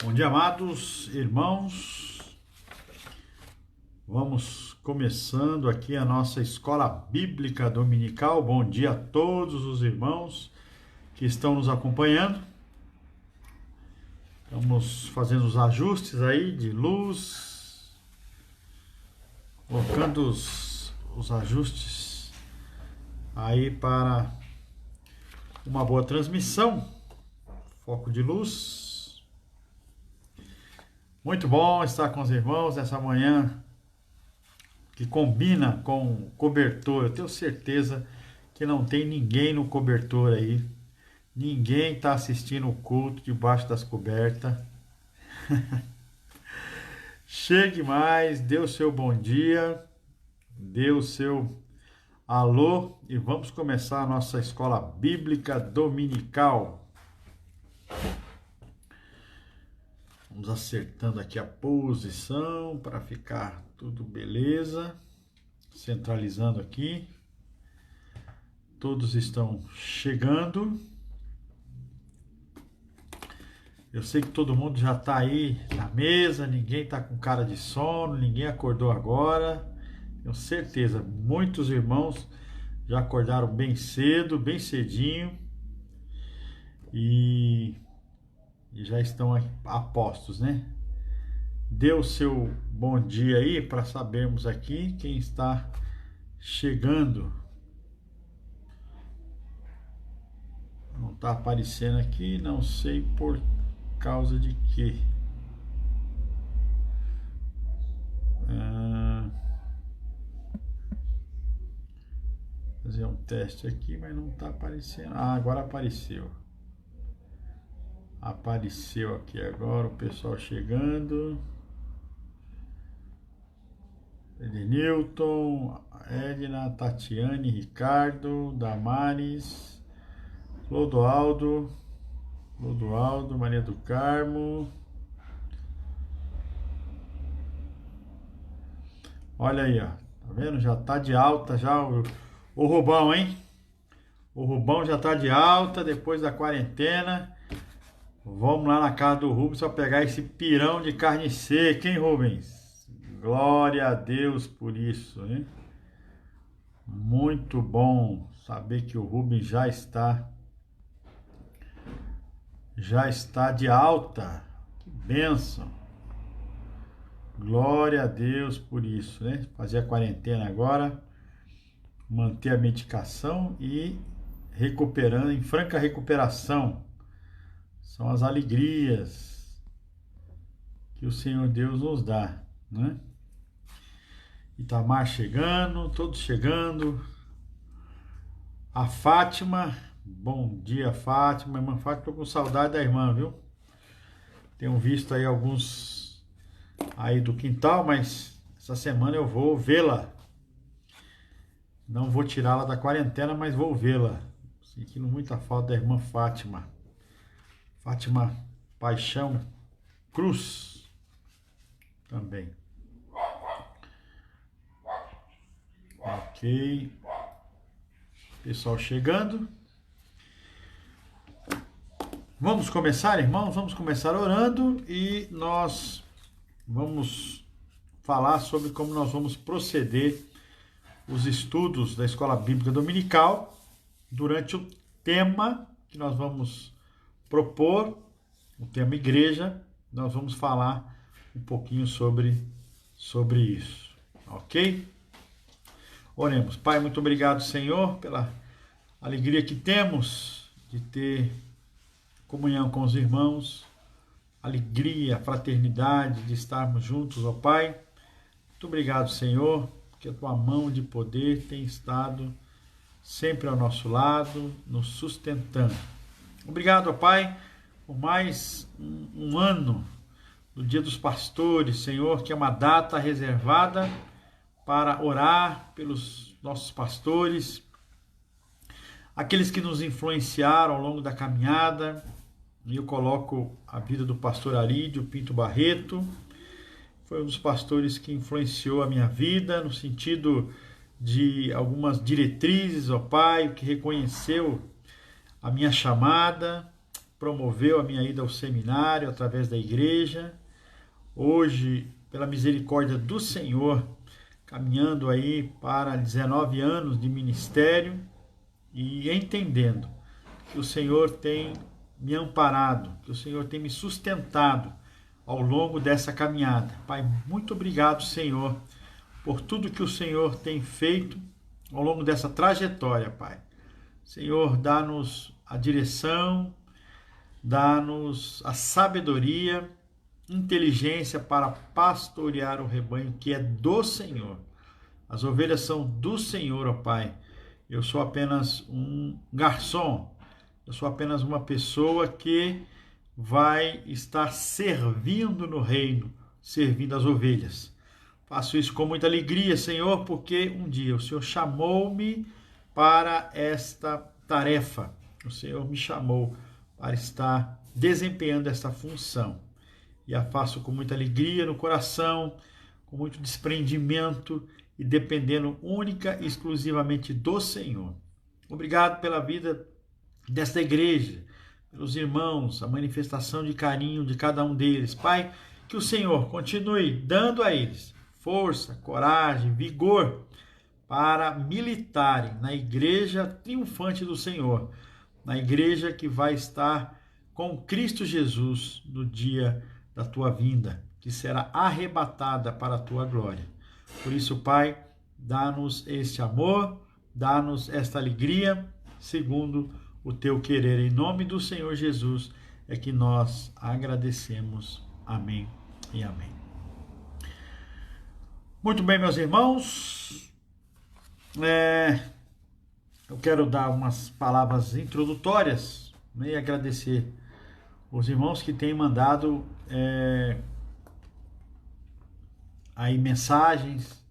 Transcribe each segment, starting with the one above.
Bom dia, amados irmãos. Vamos começando aqui a nossa escola bíblica dominical. Bom dia a todos os irmãos que estão nos acompanhando. Estamos fazendo os ajustes aí de luz, colocando os ajustes aí para uma boa transmissão. Foco de luz. Muito bom estar com os irmãos nessa manhã que combina com o cobertor. Eu tenho certeza que não tem ninguém no cobertor aí. Ninguém está assistindo o culto debaixo das cobertas. Chegue mais, dê o seu bom dia, dê o seu alô e vamos começar a nossa escola bíblica dominical. Vamos acertando aqui a posição para ficar tudo beleza. Centralizando aqui. Todos estão chegando. Eu sei que todo mundo já está aí na mesa, ninguém está com cara de sono, ninguém acordou agora. Tenho certeza, muitos irmãos já acordaram bem cedo, bem cedinho. E já estão a postos, né? Dê o seu bom dia aí para sabermos aqui quem está chegando. Não está aparecendo aqui, não sei por causa de quê. Fazer um teste aqui, mas não está aparecendo. Ah, agora apareceu. Apareceu aqui agora o pessoal chegando. Edenilton, Edna, Tatiane, Ricardo, Damares, Clodoaldo, Maria do Carmo. Olha aí, ó. Tá vendo? Já tá de alta já o Rubão, hein? O Rubão já tá de alta depois da quarentena. Vamos lá na casa do Rubens para pegar esse pirão de carne seca, hein, Rubens? Glória a Deus por isso, hein? Muito bom saber que o Rubens já está de alta. Que bênção. Glória a Deus por isso, né? Fazer a quarentena agora, manter a medicação e recuperando, em franca recuperação. São as alegrias que o Senhor Deus nos dá, né? Itamar chegando, todos chegando. A Fátima, bom dia, Fátima. Irmã Fátima, tô com saudade da irmã, viu? Tenho visto aí alguns aí do quintal, mas essa semana eu vou vê-la. Não vou tirá-la da quarentena, mas vou vê-la. Sentindo muita falta da irmã Fátima. Fátima Paixão Cruz também. Ok. Pessoal chegando. Vamos começar, irmãos? Vamos começar orando e nós vamos falar sobre como nós vamos proceder os estudos da Escola Bíblica Dominical durante o tema que nós vamos propor, o tema igreja. Nós vamos falar um pouquinho sobre isso, ok? Oremos. Pai, muito obrigado, Senhor, pela alegria que temos de ter comunhão com os irmãos, alegria, fraternidade, de estarmos juntos, ó Pai. Muito obrigado, Senhor, que a Tua mão de poder tem estado sempre ao nosso lado, nos sustentando. Obrigado, ó Pai, por mais um ano do Dia dos Pastores, Senhor, que é uma data reservada para orar pelos nossos pastores, aqueles que nos influenciaram ao longo da caminhada. E eu coloco a vida do pastor Arídio Pinto Barreto. Foi um dos pastores que influenciou a minha vida no sentido de algumas diretrizes, ó Pai, que reconheceu a minha chamada promoveu a minha ida ao seminário através da igreja. Hoje, pela misericórdia do Senhor, caminhando aí para 19 anos de ministério e entendendo que o Senhor tem me amparado, que o Senhor tem me sustentado ao longo dessa caminhada. Pai, muito obrigado, Senhor, por tudo que o Senhor tem feito ao longo dessa trajetória, Pai. Senhor, dá-nos a direção, dá-nos a sabedoria, inteligência para pastorear o rebanho que é do Senhor. As ovelhas são do Senhor, ó Pai. Eu sou apenas um garçom, eu sou apenas uma pessoa que vai estar servindo no reino, servindo as ovelhas. Faço isso com muita alegria, Senhor, porque um dia o Senhor chamou-me para esta tarefa. O Senhor me chamou para estar desempenhando esta função. E a faço com muita alegria no coração, com muito desprendimento e dependendo única e exclusivamente do Senhor. Obrigado pela vida desta igreja, pelos irmãos, a manifestação de carinho de cada um deles. Pai, que o Senhor continue dando a eles força, coragem, vigor para militarem na igreja triunfante do Senhor, na igreja que vai estar com Cristo Jesus no dia da tua vinda, que será arrebatada para a tua glória. Por isso, Pai, dá-nos este amor, dá-nos esta alegria, segundo o teu querer. Em nome do Senhor Jesus é que nós agradecemos. Amém e amém. Muito bem, meus irmãos, eu quero dar umas palavras introdutórias, né, e agradecer os irmãos que têm mandado aí mensagens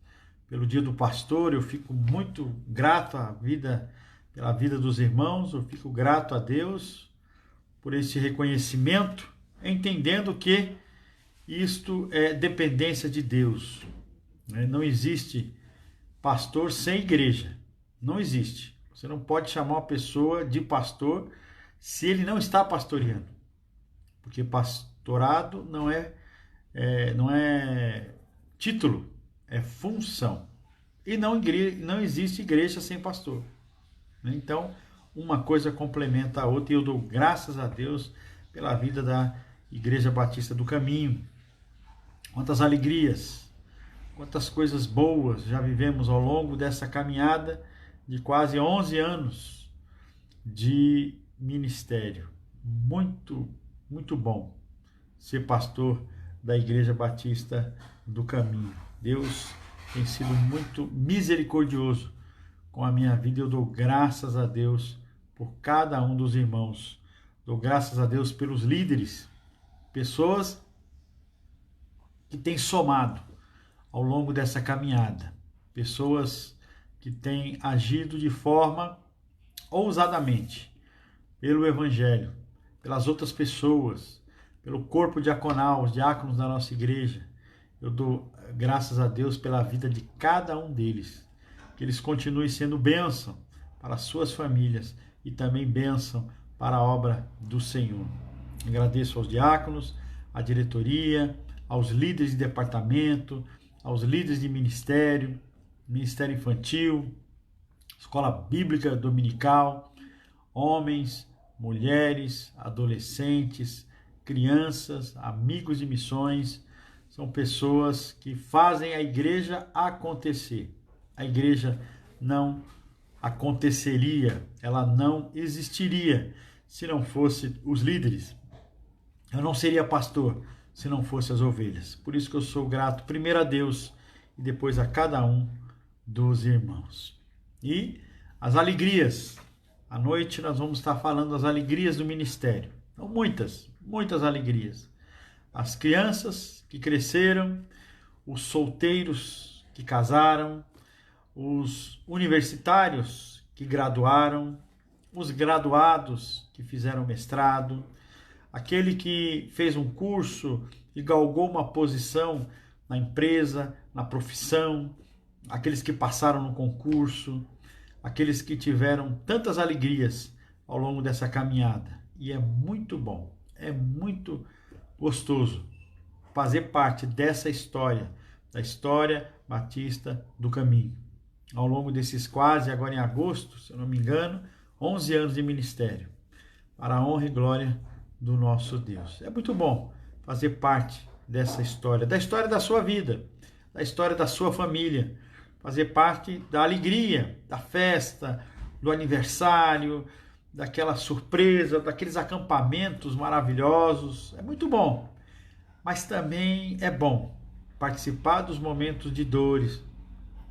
pelo Dia do Pastor. Eu fico muito grato pela vida dos irmãos, eu fico grato a Deus por esse reconhecimento, entendendo que isto é dependência de Deus. Não existe pastor sem igreja, não existe. Você não pode chamar uma pessoa de pastor se ele não está pastoreando, porque pastorado não é título, é função. E não existe igreja sem pastor. Então, uma coisa complementa a outra, e eu dou graças a Deus pela vida da Igreja Batista do Caminho. Quantas alegrias, quantas coisas boas já vivemos ao longo dessa caminhada de quase 11 anos de ministério. Muito, muito bom ser pastor da Igreja Batista do Caminho. Deus tem sido muito misericordioso com a minha vida. Eu dou graças a Deus por cada um dos irmãos. Dou graças a Deus pelos líderes, pessoas que têm somado ao longo dessa caminhada, pessoas que têm agido de forma ousadamente pelo Evangelho, pelas outras pessoas, pelo corpo diaconal, os diáconos da nossa igreja. Eu dou graças a Deus pela vida de cada um deles, que eles continuem sendo bênção para as suas famílias e também bênção para a obra do Senhor. Agradeço aos diáconos, à diretoria, aos líderes de departamento, aos líderes de ministério, ministério infantil, escola bíblica dominical, homens, mulheres, adolescentes, crianças, amigos de missões. São pessoas que fazem a igreja acontecer. A igreja não aconteceria, ela não existiria se não fosse os líderes. Eu não seria pastor se não fosse as ovelhas. Por isso que eu sou grato primeiro a Deus e depois a cada um dos irmãos. E as alegrias. À noite nós vamos estar falando das alegrias do ministério. Então, muitas alegrias. As crianças que cresceram, os solteiros que casaram, os universitários que graduaram, os graduados que fizeram mestrado, aquele que fez um curso e galgou uma posição na empresa, na profissão, aqueles que passaram no concurso, aqueles que tiveram tantas alegrias ao longo dessa caminhada. e é muito bom, é muito gostoso fazer parte dessa história, da história batista do caminho. Ao longo desses quase, agora em agosto, se eu não me engano, 11 anos de ministério, para a honra e glória do nosso Deus. É muito bom fazer parte dessa história, da história da sua vida, da história da sua família, fazer parte da alegria, da festa, do aniversário, daquela surpresa, daqueles acampamentos maravilhosos. É muito bom, mas também é bom participar dos momentos de dores,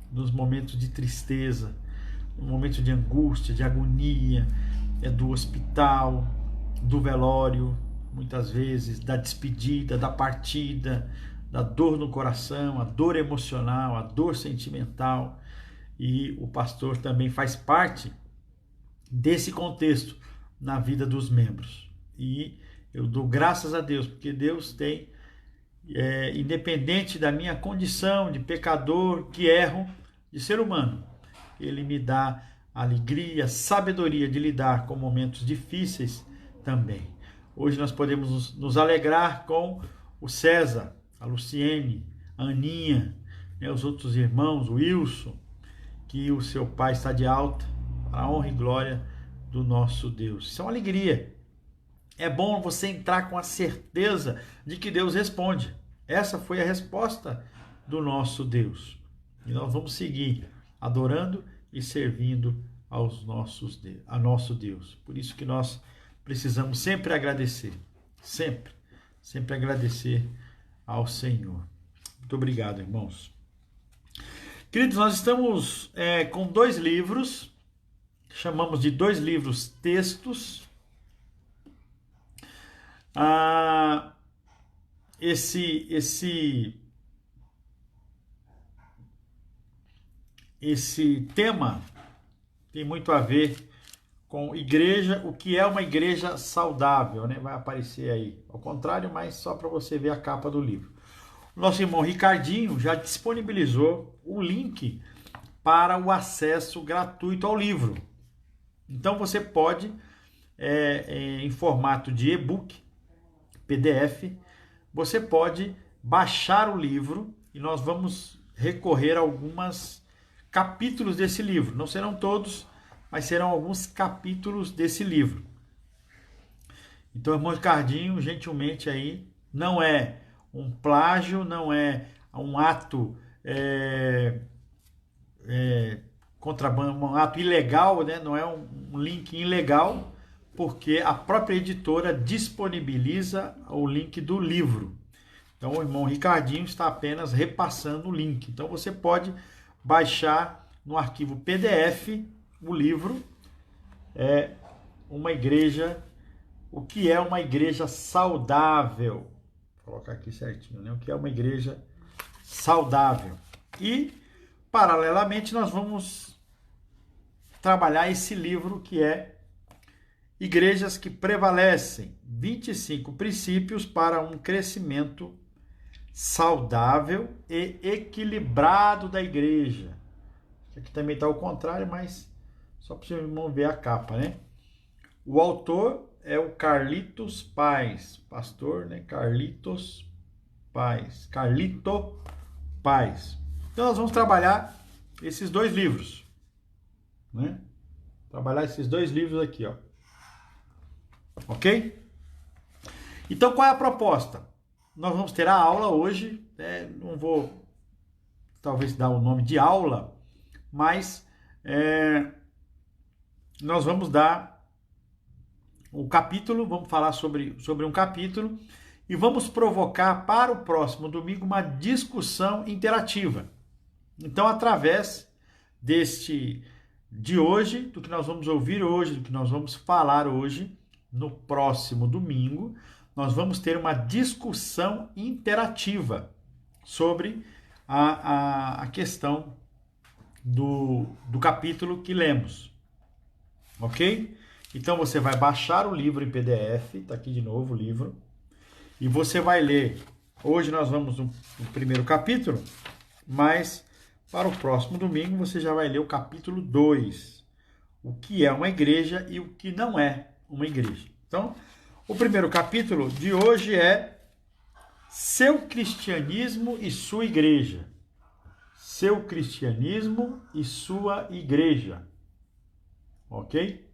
dos momentos de tristeza, no momento de angústia, de agonia, do hospital, do velório, muitas vezes, da despedida, da partida, da dor no coração, a dor emocional, a dor sentimental. E o pastor também faz parte desse contexto na vida dos membros. E eu dou graças a Deus, porque Deus tem, independente da minha condição de pecador, que erro, de ser humano, Ele me dá alegria, sabedoria de lidar com momentos difíceis também. Hoje nós podemos nos alegrar com o César, a Luciene, a Aninha, os outros irmãos, o Wilson, que o seu pai está de alta, para a honra e glória do nosso Deus. Isso é uma alegria. É bom você entrar com a certeza de que Deus responde. Essa foi a resposta do nosso Deus. E nós vamos seguir adorando e servindo a nosso Deus. Por isso que nós precisamos sempre agradecer. Sempre agradecer ao Senhor. Muito obrigado, irmãos. Queridos, nós estamos com 2 livros, chamamos de 2 livros textos. Esse tema tem muito a ver com igreja, o que é uma igreja saudável, né? Vai aparecer aí, ao contrário, mas só para você ver a capa do livro. O nosso irmão Ricardinho já disponibilizou o link para o acesso gratuito ao livro. Então você pode, em formato de e-book, PDF, você pode baixar o livro e nós vamos recorrer a alguns capítulos desse livro. Não serão todos, mas serão alguns capítulos desse livro. Então, irmão Ricardinho, gentilmente aí, não é um plágio, não é um ato contrabando, um ato ilegal, né? Não é um link ilegal, porque a própria editora disponibiliza o link do livro. Então, o irmão Ricardinho está apenas repassando o link. Então, você pode baixar no arquivo PDF o livro uma igreja, o que é uma igreja saudável. Vou colocar aqui certinho, né? O que é uma igreja saudável. E, paralelamente, nós vamos trabalhar esse livro que é Igrejas que Prevalecem, 25 princípios para um crescimento saudável e equilibrado da igreja. Aqui também está ao contrário, mas só para o seu irmão ver a capa, né? O autor é o Carlitos Paz, pastor, né? Carlito Paz. Então nós vamos trabalhar esses 2 livros, né? Trabalhar esses 2 livros aqui, ó. Ok? Então qual é a proposta? Nós vamos ter a aula hoje, não vou talvez dar o nome de aula, mas nós vamos dar o capítulo, vamos falar sobre um capítulo e vamos provocar para o próximo domingo uma discussão interativa. Então, através de hoje, do que nós vamos ouvir hoje, do que nós vamos falar hoje, no próximo domingo, nós vamos ter uma discussão interativa sobre a questão do capítulo que lemos, ok? Então você vai baixar o livro em PDF, está aqui de novo o livro, e você vai ler. Hoje nós vamos no primeiro capítulo, mas para o próximo domingo você já vai ler o capítulo 2, o que é uma igreja e o que não é uma igreja. Então, o primeiro capítulo de hoje é Seu Cristianismo e Sua Igreja. Seu Cristianismo e Sua Igreja. Ok?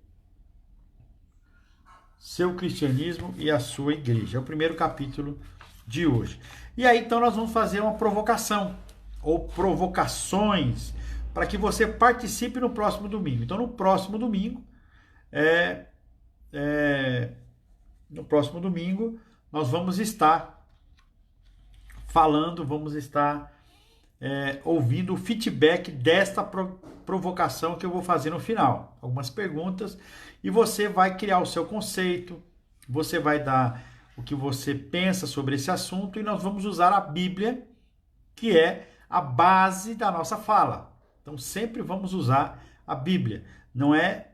Seu Cristianismo e a Sua Igreja. É o primeiro capítulo de hoje. E aí, então, nós vamos fazer uma provocação, ou provocações, para que você participe no próximo domingo. Então, no próximo domingo, nós vamos estar falando, vamos estar ouvindo o feedback desta provocação que eu vou fazer no final. Algumas perguntas, e você vai criar o seu conceito, você vai dar o que você pensa sobre esse assunto, e nós vamos usar a Bíblia, que é a base da nossa fala. Então, sempre vamos usar a Bíblia. Não é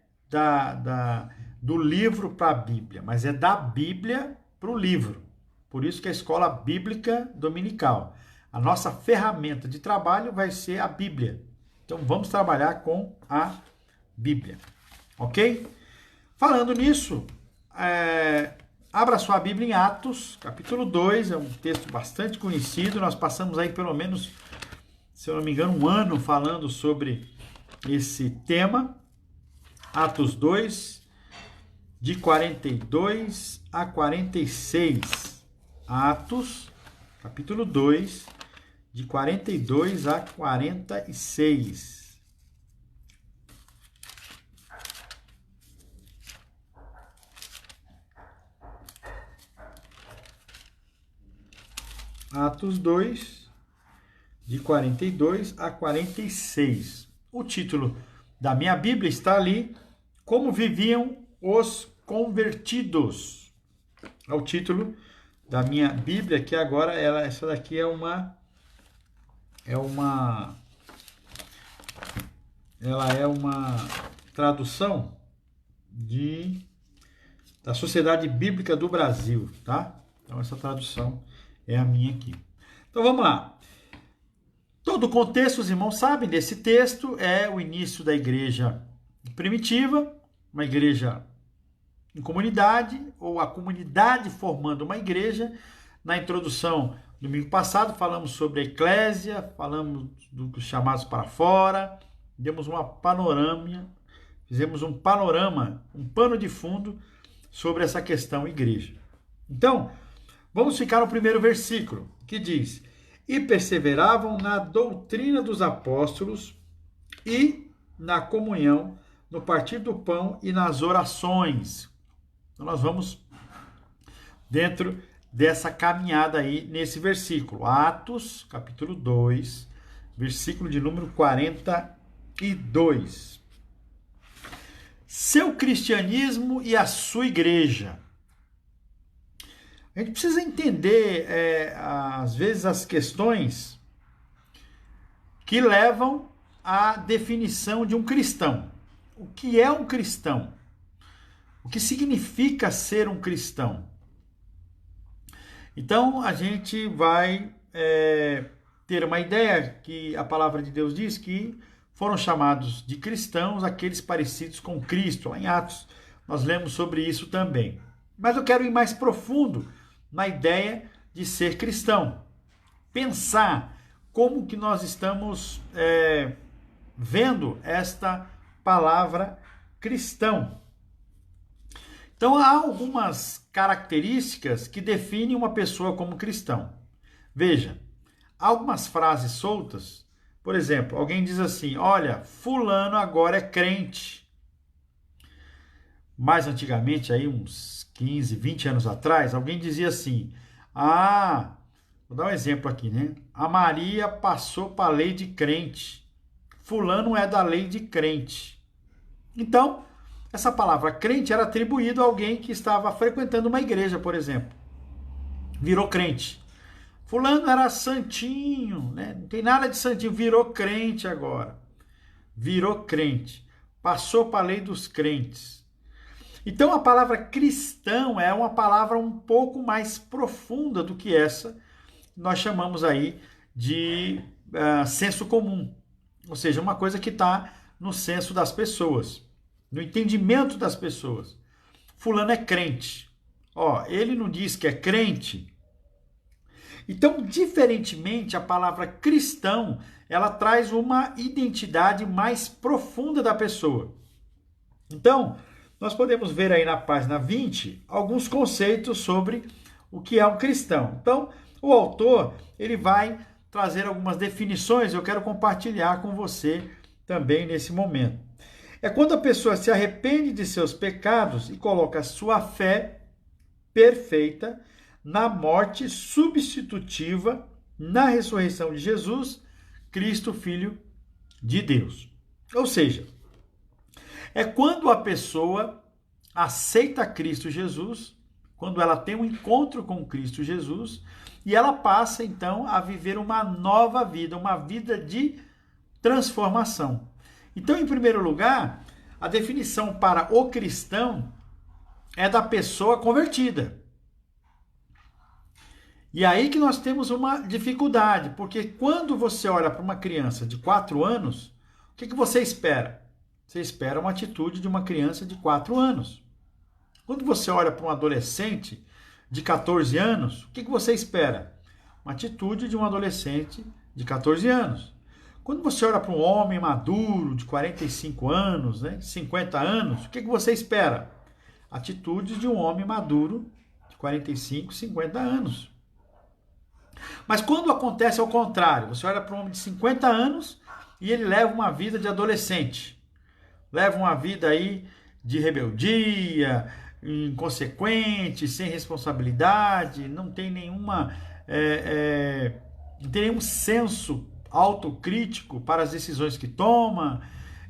do livro para a Bíblia, mas é da Bíblia para o livro. Por isso que a escola bíblica dominical. A nossa ferramenta de trabalho vai ser a Bíblia. Então, vamos trabalhar com a Bíblia. Ok? Falando nisso, abra sua Bíblia em Atos, capítulo 2, é um texto bastante conhecido. Nós passamos aí pelo menos, se eu não me engano, um ano falando sobre esse tema. Atos 2, de 42 a 46. Atos, capítulo 2, de 42 a 46. Atos 2, de 42 a 46. O título da minha Bíblia está ali, Como Viviam os Convertidos. É o título da minha Bíblia, que agora essa daqui é uma tradução da Sociedade Bíblica do Brasil, tá? Então essa tradução é a minha aqui. Então vamos lá. Todo o contexto, os irmãos sabem, desse texto é o início da igreja primitiva, uma igreja em comunidade, ou a comunidade formando uma igreja. Na introdução, domingo passado, falamos sobre a eclésia, falamos dos chamados para fora, demos uma fizemos um panorama, um pano de fundo sobre essa questão igreja. Então, vamos ficar no primeiro versículo, que diz: E perseveravam na doutrina dos apóstolos e na comunhão, no partir do pão e nas orações. Então nós vamos dentro dessa caminhada aí nesse versículo. Atos, capítulo 2, versículo de número 42. Seu cristianismo e a sua igreja. A gente precisa entender, às vezes, as questões que levam à definição de um cristão. O que é um cristão? O que significa ser um cristão? Então, a gente vai ter uma ideia que a palavra de Deus diz que foram chamados de cristãos aqueles parecidos com Cristo. Lá em Atos, nós lemos sobre isso também. Mas eu quero ir mais profundo na ideia de ser cristão. Pensar como que nós estamos vendo esta palavra cristão. Então, há algumas características que definem uma pessoa como cristão. Veja, há algumas frases soltas. Por exemplo, alguém diz assim: olha, fulano agora é crente. Mais antigamente, aí uns 15, 20 anos atrás, alguém dizia assim: vou dar um exemplo aqui, né? A Maria passou para a lei de crente. Fulano é da lei de crente. Então, essa palavra crente era atribuída a alguém que estava frequentando uma igreja, por exemplo. Virou crente. Fulano era santinho, né? Não tem nada de santinho, virou crente agora. Virou crente. Passou para a lei dos crentes. Então, a palavra cristão é uma palavra um pouco mais profunda do que essa. Nós chamamos aí de senso comum. Ou seja, uma coisa que está no senso das pessoas, no entendimento das pessoas. fulano é crente. Ó, ele não diz que é crente. Então, diferentemente, a palavra cristão, ela traz uma identidade mais profunda da pessoa. Então, nós podemos ver aí na página 20 alguns conceitos sobre o que é um cristão. Então, o autor, ele vai trazer algumas definições, eu quero compartilhar com você também nesse momento. É quando a pessoa se arrepende de seus pecados e coloca sua fé perfeita na morte substitutiva, na ressurreição de Jesus, Cristo, Filho de Deus. Ou seja, é quando a pessoa aceita Cristo Jesus, quando ela tem um encontro com Cristo Jesus, e ela passa então a viver uma nova vida, uma vida de transformação. Então, em primeiro lugar, a definição para o cristão é da pessoa convertida. E aí que nós temos uma dificuldade, porque quando você olha para uma criança de 4 anos, o que você espera? Você espera uma atitude de uma criança de 4 anos. Quando você olha para um adolescente de 14 anos, o que você espera? Uma atitude de um adolescente de 14 anos. Quando você olha para um homem maduro de 45 anos, 50 anos, o que você espera? Atitudes de um homem maduro de 45, 50 anos. Mas quando acontece ao contrário, você olha para um homem de 50 anos e ele leva uma vida de adolescente. Leva uma vida aí de rebeldia, inconsequente, sem responsabilidade, não tem nenhuma, não tem nenhum senso autocrítico para as decisões que toma.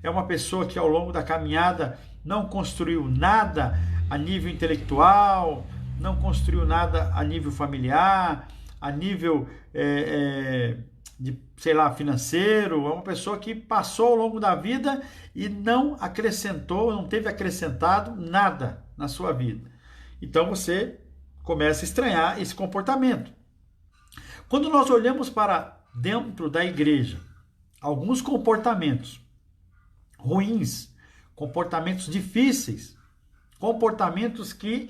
É uma pessoa que ao longo da caminhada não construiu nada a nível intelectual, não construiu nada a nível familiar, a nível de, financeiro. É uma pessoa que passou ao longo da vida e não acrescentou, não teve acrescentado nada na sua vida. Então você começa a estranhar esse comportamento. Quando nós olhamos para dentro da igreja, alguns comportamentos ruins, comportamentos difíceis, comportamentos que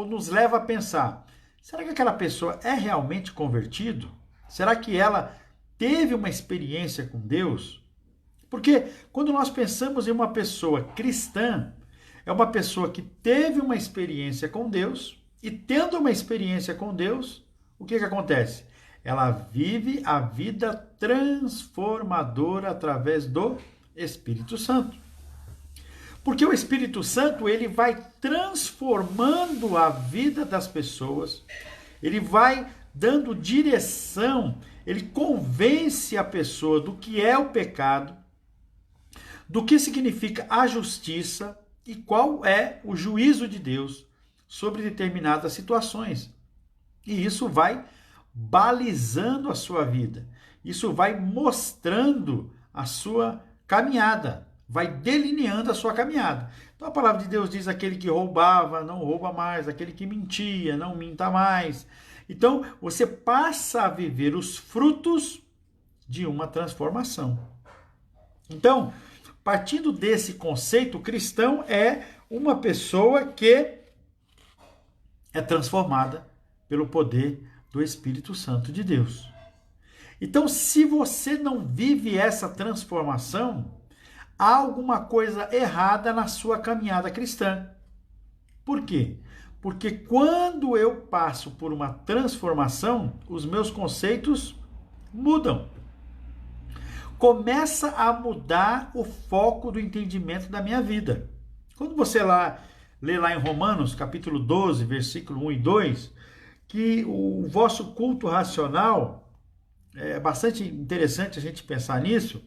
nos leva a pensar: será que aquela pessoa é realmente convertido? Será que ela teve uma experiência com Deus? Porque quando nós pensamos em uma pessoa cristã, é uma pessoa que teve uma experiência com Deus, e tendo uma experiência com Deus, o que acontece? Ela vive a vida transformadora através do Espírito Santo. Porque o Espírito Santo, ele vai transformando a vida das pessoas, ele vai dando direção, ele convence a pessoa do que é o pecado, do que significa a justiça e qual é o juízo de Deus sobre determinadas situações. E isso vai balizando a sua vida, isso vai mostrando a sua caminhada, vai delineando a sua caminhada. Então a palavra de Deus diz: aquele que roubava, não rouba mais, aquele que mentia, não minta mais. Então você passa a viver os frutos de uma transformação. Então, partindo desse conceito, o cristão é uma pessoa que é transformada pelo poder do Espírito Santo de Deus. Então, se você não vive essa transformação, há alguma coisa errada na sua caminhada cristã. Por quê? Porque quando eu passo por uma transformação, os meus conceitos mudam. Começa a mudar o foco do entendimento da minha vida. Quando você lê lá em Romanos, capítulo 12, versículo 1 e 2, que o vosso culto racional, é bastante interessante a gente pensar nisso.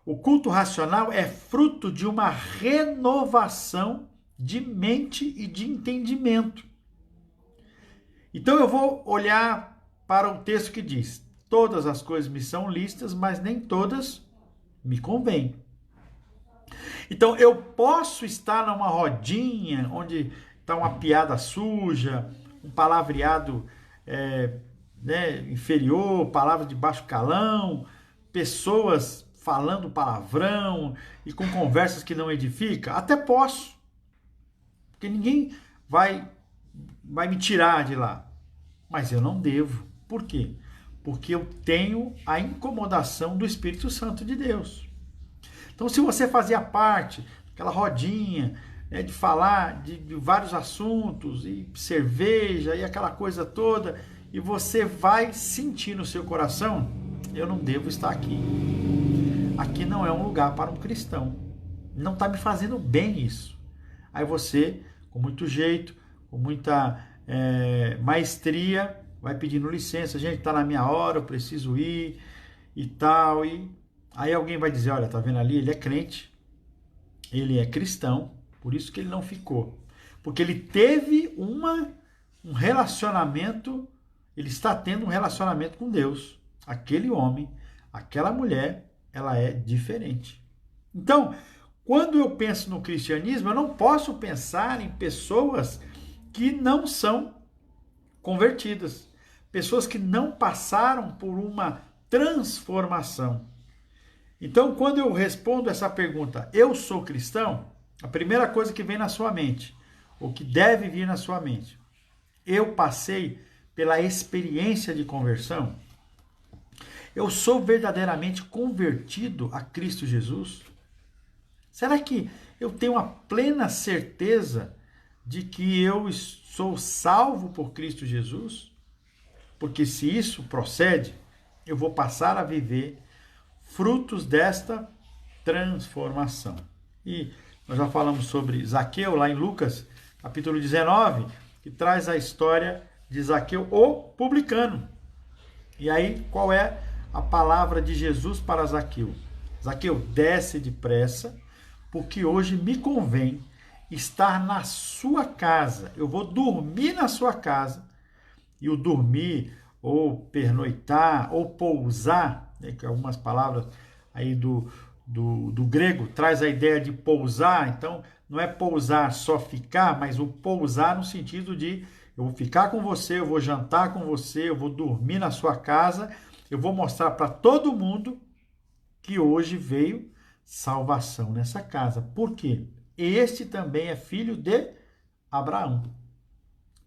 O culto racional é fruto de uma renovação de mente e de entendimento. Então eu vou olhar para um texto que diz: todas as coisas me são lícitas, mas nem todas me convêm. Então eu posso estar numa rodinha onde está uma piada suja, um palavreado inferior, palavra de baixo calão, pessoas falando palavrão e com conversas que não edificam. Até posso. porque ninguém vai me tirar de lá. Mas eu não devo. Por quê? Porque eu tenho a incomodação do Espírito Santo de Deus. Então, se você fazia parte daquela rodinha, né, de falar de vários assuntos, e cerveja, e aquela coisa toda, e você vai sentir no seu coração, eu não devo estar aqui. Aqui não é um lugar para um cristão. Não está me fazendo bem isso. Aí você, com muito jeito, com muita maestria, vai pedindo licença, gente, está na minha hora, eu preciso ir e tal. E aí alguém vai dizer, olha, tá vendo ali, ele é crente, ele é cristão, por isso que ele não ficou. Porque ele teve um relacionamento, ele está tendo um relacionamento com Deus. Aquele homem, aquela mulher, ela é diferente. Então, quando eu penso no cristianismo, eu não posso pensar em pessoas que não são convertidas, pessoas que não passaram por uma transformação. Então, quando eu respondo essa pergunta, eu sou cristão, a primeira coisa que vem na sua mente, ou que deve vir na sua mente, eu passei pela experiência de conversão? Eu sou verdadeiramente convertido a Cristo Jesus? Será que eu tenho a plena certeza de que eu sou salvo por Cristo Jesus? Porque se isso procede, eu vou passar a viver frutos desta transformação. E nós já falamos sobre Zaqueu lá em Lucas, capítulo 19, que traz a história de Zaqueu, o publicano. E aí, qual é a palavra de Jesus para Zaqueu? Zaqueu, desce depressa, porque hoje me convém estar na sua casa. Eu vou dormir na sua casa. E o dormir, ou pernoitar, ou pousar, né, que algumas palavras aí do grego traz a ideia de pousar. Então, não é pousar só ficar, mas o pousar no sentido de eu vou ficar com você, eu vou jantar com você, eu vou dormir na sua casa, eu vou mostrar para todo mundo que hoje veio salvação nessa casa. Por quê? Este também é filho de Abraão.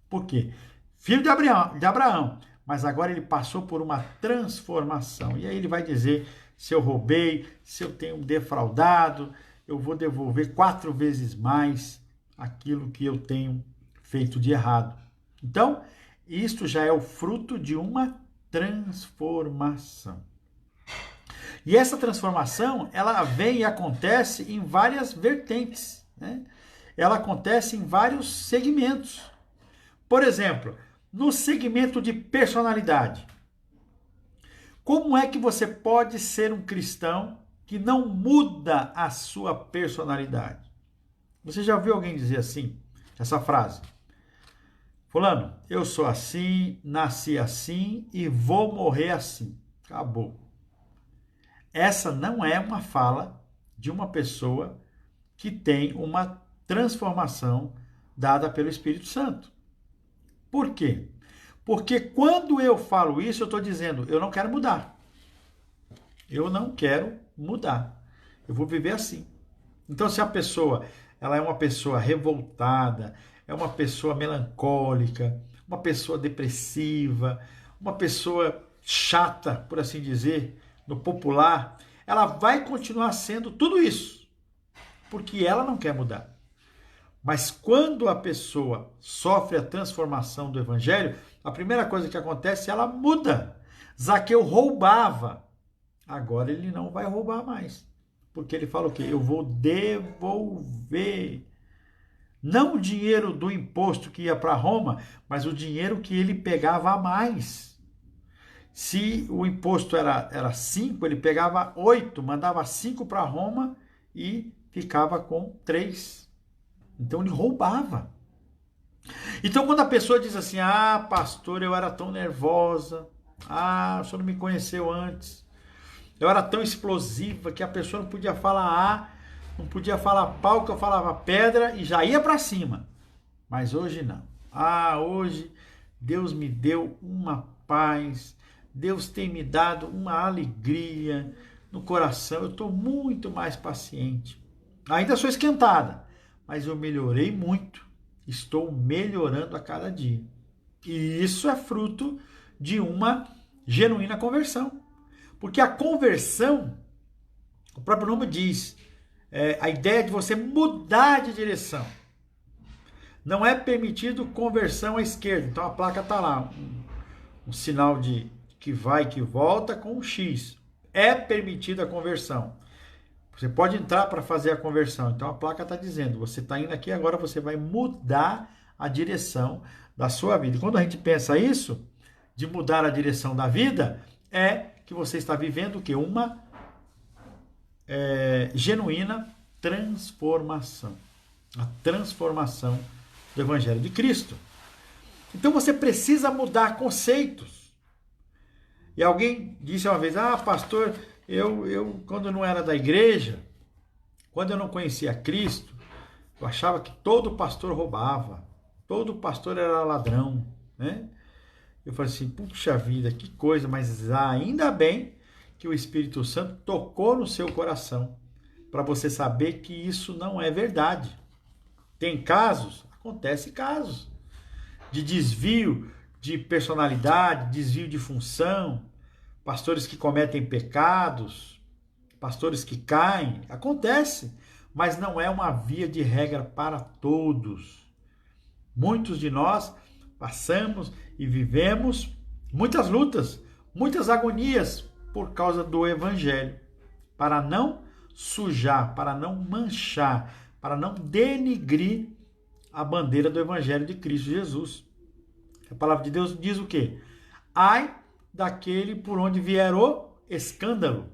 Por quê? Filho de Abraão, mas agora ele passou por uma transformação. E aí ele vai dizer, se eu roubei, se eu tenho defraudado, eu vou devolver 4 vezes mais aquilo que eu tenho feito de errado. Então, isto já é o fruto de uma transformação. E essa transformação, ela vem e acontece em várias vertentes, né? Ela acontece em vários segmentos. Por exemplo, no segmento de personalidade. Como é que você pode ser um cristão que não muda a sua personalidade? Você já ouviu alguém dizer assim, essa frase? Fulano, eu sou assim, nasci assim e vou morrer assim. Acabou. Essa não é uma fala de uma pessoa que tem uma transformação dada pelo Espírito Santo. Por quê? Porque quando eu falo isso, eu estou dizendo, eu não quero mudar. Eu não quero mudar. Eu vou viver assim. Então, se a pessoa ela é uma pessoa revoltada, é uma pessoa melancólica, uma pessoa depressiva, uma pessoa chata, por assim dizer, no popular, ela vai continuar sendo tudo isso, porque ela não quer mudar. Mas quando a pessoa sofre a transformação do evangelho, a primeira coisa que acontece, ela muda. Zaqueu roubava, agora ele não vai roubar mais, porque ele fala o quê? Eu vou devolver. Não o dinheiro do imposto que ia para Roma, mas o dinheiro que ele pegava a mais. Se o imposto era 5, ele pegava 8, mandava 5 para Roma e ficava com 3. Então ele roubava. Então quando a pessoa diz assim, pastor, eu era tão nervosa, o senhor não me conheceu antes, eu era tão explosiva que a pessoa não podia falar não podia falar pau, que eu falava pedra e já ia para cima. Mas hoje não. Hoje Deus me deu uma paz, Deus tem me dado uma alegria no coração, eu estou muito mais paciente. Ainda sou esquentada, mas eu melhorei muito. estou melhorando a cada dia. E isso é fruto de uma genuína conversão. Porque a conversão, o próprio nome diz, é a ideia de você mudar de direção. Não é permitido conversão à esquerda. Então a placa está lá, um sinal de que vai e que volta com um X. É permitida a conversão. Você pode entrar para fazer a conversão. Então a placa está dizendo, você está indo aqui, agora você vai mudar a direção da sua vida. E quando a gente pensa isso, de mudar a direção da vida, é que você está vivendo o quê? Uma genuína transformação. A transformação do Evangelho de Cristo. Então você precisa mudar conceitos. E alguém disse uma vez, pastor, eu quando não era da igreja, quando eu não conhecia Cristo, eu achava que todo pastor roubava, todo pastor era ladrão, né? Eu falei assim, puxa vida, que coisa, mas ainda bem que o Espírito Santo tocou no seu coração, para você saber que isso não é verdade. Tem casos, acontece casos, de desvio de personalidade, desvio de função, pastores que cometem pecados, pastores que caem, acontece, mas não é uma via de regra para todos. Muitos de nós passamos e vivemos muitas lutas, muitas agonias por causa do Evangelho, para não sujar, para não manchar, para não denigrir a bandeira do Evangelho de Cristo Jesus. A palavra de Deus diz o quê? Ai daquele por onde vier o escândalo.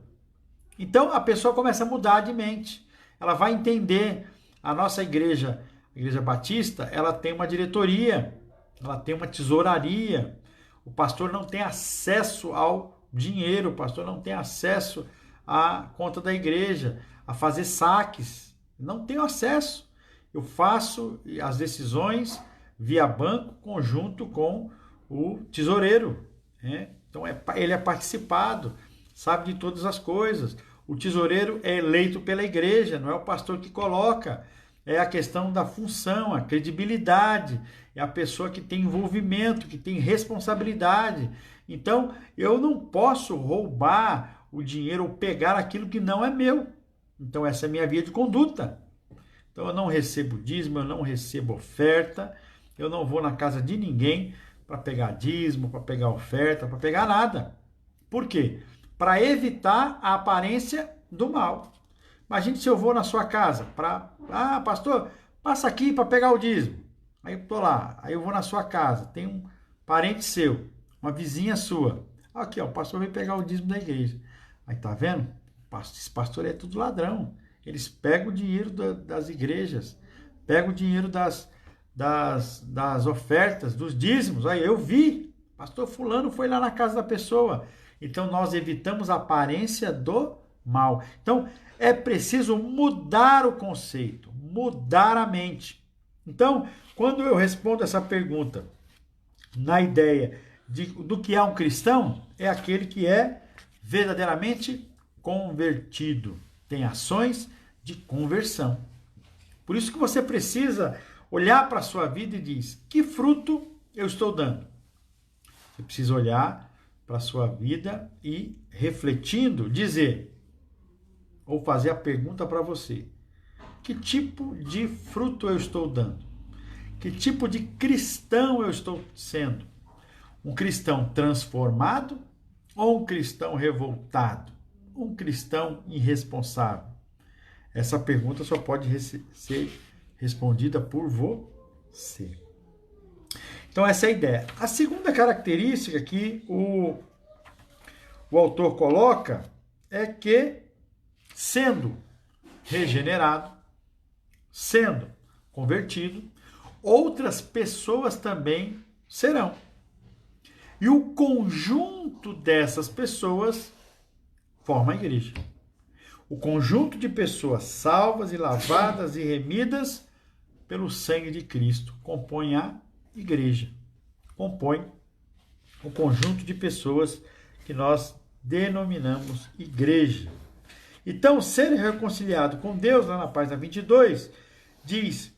Então a pessoa começa a mudar de mente. Ela vai entender. A nossa igreja, a Igreja Batista, ela tem uma diretoria, ela tem uma tesouraria. O pastor não tem acesso ao dinheiro, o pastor não tem acesso à conta da igreja, a fazer saques. Não tenho acesso. Eu faço as decisões via banco, conjunto com o tesoureiro, né? Então ele é participado, sabe de todas as coisas. O tesoureiro é eleito pela igreja, não é o pastor que coloca. É a questão da função, a credibilidade, é a pessoa que tem envolvimento, que tem responsabilidade. Então, eu não posso roubar o dinheiro ou pegar aquilo que não é meu. Então, essa é a minha via de conduta. Então, eu não recebo dízimo, eu não recebo oferta, eu não vou na casa de ninguém para pegar dízimo, para pegar oferta, para pegar nada. Por quê? Para evitar a aparência do mal. Imagine se eu vou na sua casa para... pastor, passa aqui para pegar o dízimo. Aí eu tô lá, aí eu vou na sua casa, tem um parente seu, uma vizinha sua. Aqui, ó, o pastor veio pegar o dízimo da igreja. Aí tá vendo? Esse pastor é tudo ladrão. Eles pegam o dinheiro das igrejas, pegam o dinheiro das ofertas, dos dízimos. Aí eu vi, pastor fulano foi lá na casa da pessoa. Então nós evitamos a aparência do mal. Então é preciso mudar o conceito, mudar a mente. Então, quando eu respondo essa pergunta na ideia do que é um cristão, é aquele que é verdadeiramente convertido, tem ações de conversão. Por isso que você precisa olhar para a sua vida e diz, que fruto eu estou dando? Você precisa olhar para a sua vida e, refletindo, dizer, ou fazer a pergunta para você, que tipo de fruto eu estou dando? Que tipo de cristão eu estou sendo? Um cristão transformado ou um cristão revoltado? Um cristão irresponsável? Essa pergunta só pode ser respondida por você. Então essa é a ideia. A segunda característica que o autor coloca é que, sendo regenerado, sendo convertido, outras pessoas também serão. E o conjunto dessas pessoas forma a igreja. O conjunto de pessoas salvas e lavadas e remidas pelo sangue de Cristo compõe a igreja. Compõe o conjunto de pessoas que nós denominamos igreja. Então, ser reconciliado com Deus, lá na página 22, diz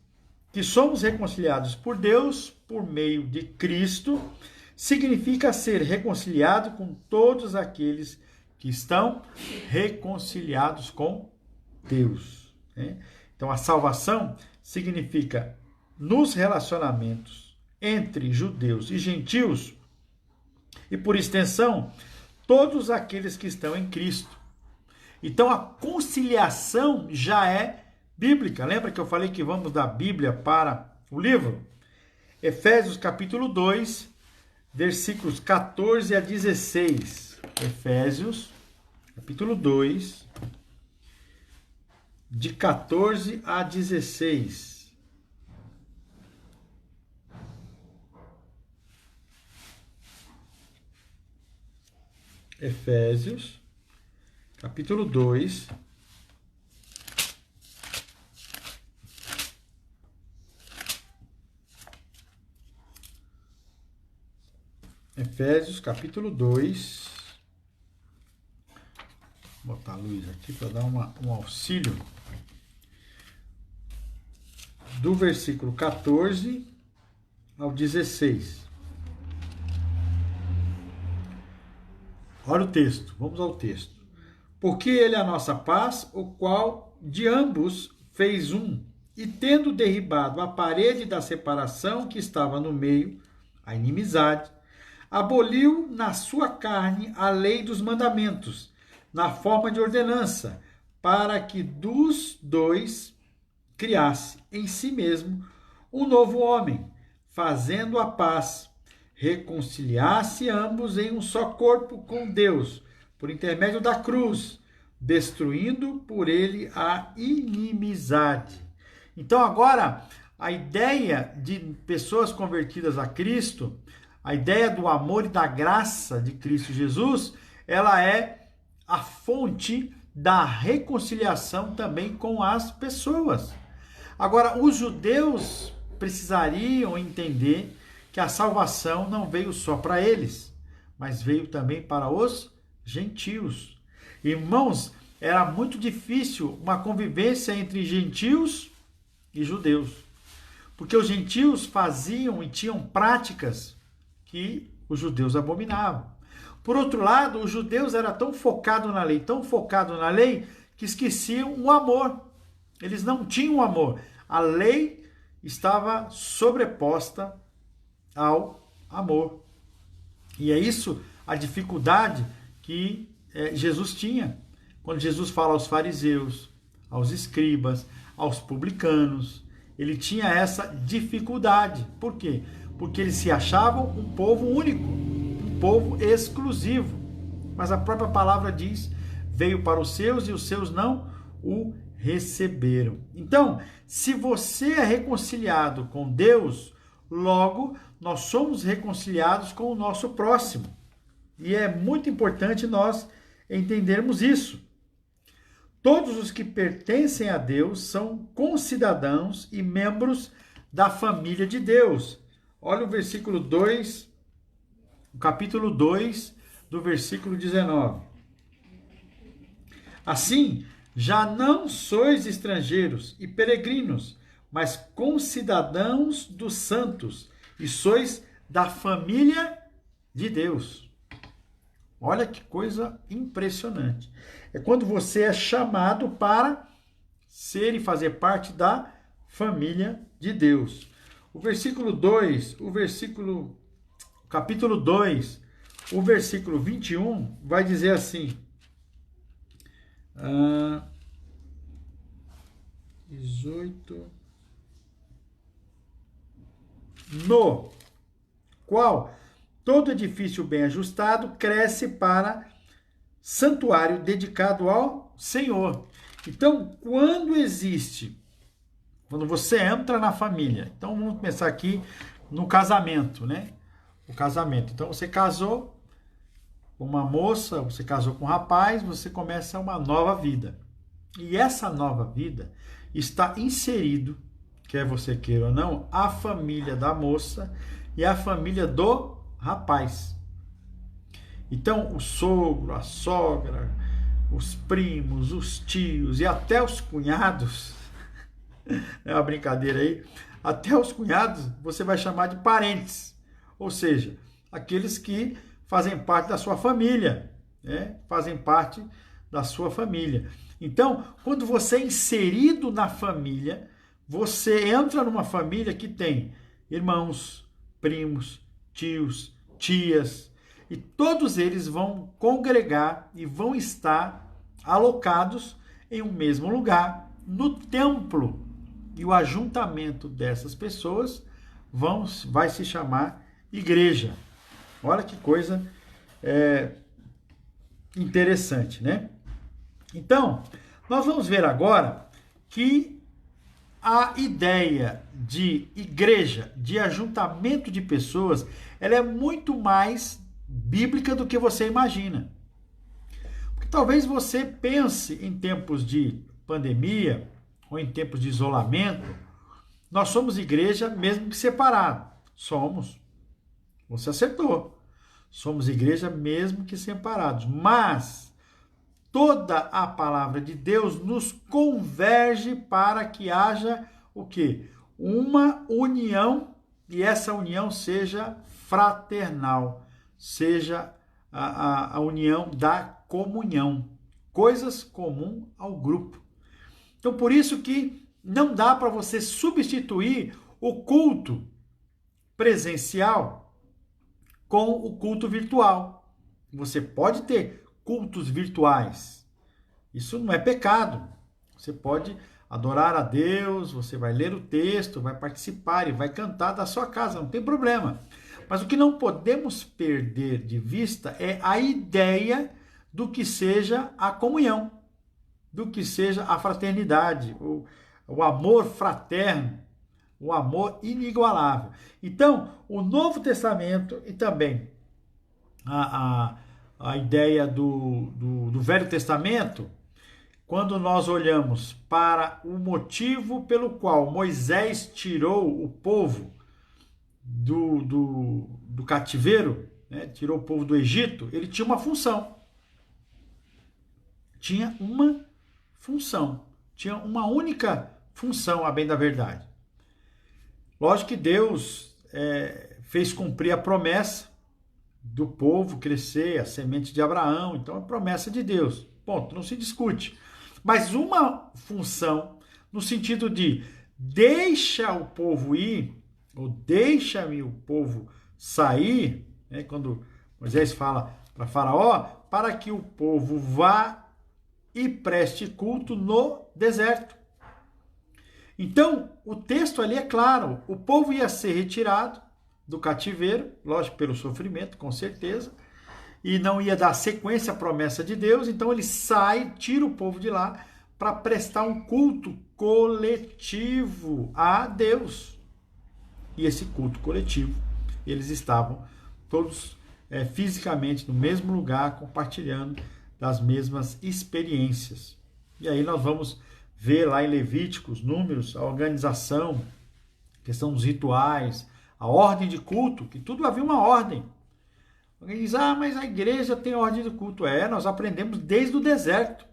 que somos reconciliados por Deus por meio de Cristo, significa ser reconciliado com todos aqueles que estão reconciliados com Deus, né? Então, a salvação significa nos relacionamentos entre judeus e gentios, e por extensão, todos aqueles que estão em Cristo. Então, a conciliação já é bíblica. Lembra que eu falei que vamos da Bíblia para o livro? Efésios capítulo 2, versículos 14 a 16. Efésios capítulo 2, de 14 a 16. Efésios, capítulo 2, Efésios, capítulo 2, vou botar a luz aqui para dar um auxílio, do versículo 14 ao 16. Olha o texto, vamos ao texto. Porque ele é a nossa paz, o qual de ambos fez um, e tendo derribado a parede da separação que estava no meio, a inimizade, aboliu na sua carne a lei dos mandamentos, na forma de ordenança, para que dos dois criasse em si mesmo um novo homem, fazendo a paz, reconciliasse ambos em um só corpo com Deus, por intermédio da cruz, destruindo por ele a inimizade. Então agora, a ideia de pessoas convertidas a Cristo, a ideia do amor e da graça de Cristo Jesus, ela é a fonte da reconciliação também com as pessoas. Agora, os judeus precisariam entender que a salvação não veio só para eles, mas veio também para os gentios. Irmãos, era muito difícil uma convivência entre gentios e judeus, porque os gentios faziam e tinham práticas que os judeus abominavam. Por outro lado, os judeus eram tão focados na lei, que esqueciam o amor. Eles não tinham amor. A lei estava sobreposta ao amor. E é isso a dificuldade que Jesus tinha. Quando Jesus fala aos fariseus, aos escribas, aos publicanos, ele tinha essa dificuldade. Por quê? Porque eles se achavam um povo único, um povo exclusivo. Mas a própria palavra diz, veio para os seus e os seus não o receberam. Então, se você é reconciliado com Deus, logo nós somos reconciliados com o nosso próximo. E é muito importante nós entendermos isso. Todos os que pertencem a Deus são concidadãos e membros da família de Deus. Olha o versículo 2, o capítulo 2, do versículo 19. Assim, já não sois estrangeiros e peregrinos, mas concidadãos dos santos, e sois da família de Deus. Olha que coisa impressionante. É quando você é chamado para ser e fazer parte da família de Deus. O versículo 2, capítulo 2, o versículo 21 vai dizer assim, 18, no qual todo edifício bem ajustado cresce para santuário dedicado ao Senhor. Então, quando você entra na família, então vamos pensar aqui no casamento, né? O casamento. Então, você casou com uma moça, você casou com um rapaz, você começa uma nova vida. E essa nova vida está inserido, quer você queira ou não, a família da moça e a família do rapaz. Então, o sogro, a sogra, os primos, os tios e até os cunhados, é uma brincadeira aí, Até os cunhados você vai chamar de parentes, ou seja, aqueles que fazem parte da sua família, né? Fazem parte da sua família. Então, quando você é inserido na família, você entra numa família que tem irmãos, primos, tios, tias, e todos eles vão congregar e vão estar alocados em um mesmo lugar, no templo. E o ajuntamento dessas pessoas vai se chamar igreja. Olha que coisa interessante, né? Então, nós vamos ver agora que a ideia de igreja, de ajuntamento de pessoas, ela é muito mais bíblica do que você imagina. Porque talvez você pense em tempos de pandemia ou em tempos de isolamento, nós somos igreja mesmo que separado. Somos. Você acertou. Somos igreja mesmo que separados. Mas toda a palavra de Deus nos converge para que haja o quê? Uma união, e essa união seja fraternal, seja a união da comunhão, coisas comuns ao grupo. Então, por isso que não dá para você substituir o culto presencial com o culto virtual. Você pode ter cultos virtuais. Isso não é pecado. Você pode adorar a Deus, você vai ler o texto, vai participar e vai cantar da sua casa, não tem problema. Mas o que não podemos perder de vista é a ideia do que seja a comunhão, do que seja a fraternidade, o amor fraterno, o amor inigualável. Então, o Novo Testamento e também a ideia do Velho Testamento, quando nós olhamos para o motivo pelo qual Moisés tirou o povo do cativeiro, né, tirou o povo do Egito, ele tinha uma função. Tinha uma função. Tinha uma única função, a bem da verdade. Lógico que Deus fez cumprir a promessa do povo crescer, a semente de Abraão, então é promessa de Deus. Ponto, não se discute. Mas uma função no sentido de deixa o povo ir, ou deixa-me o povo sair, né, quando Moisés fala para Faraó, para que o povo vá e preste culto no deserto. Então, o texto ali é claro, o povo ia ser retirado do cativeiro, lógico, pelo sofrimento, com certeza, e não ia dar sequência à promessa de Deus, então ele sai, tira o povo de lá para prestar um culto coletivo a Deus. E esse culto coletivo, eles estavam todos fisicamente no mesmo lugar, compartilhando das mesmas experiências. E aí nós vamos ver lá em Levíticos, Números, a organização, a questão dos rituais, a ordem de culto, que tudo havia uma ordem. Alguém diz, mas a igreja tem ordem de culto. Nós aprendemos desde o deserto.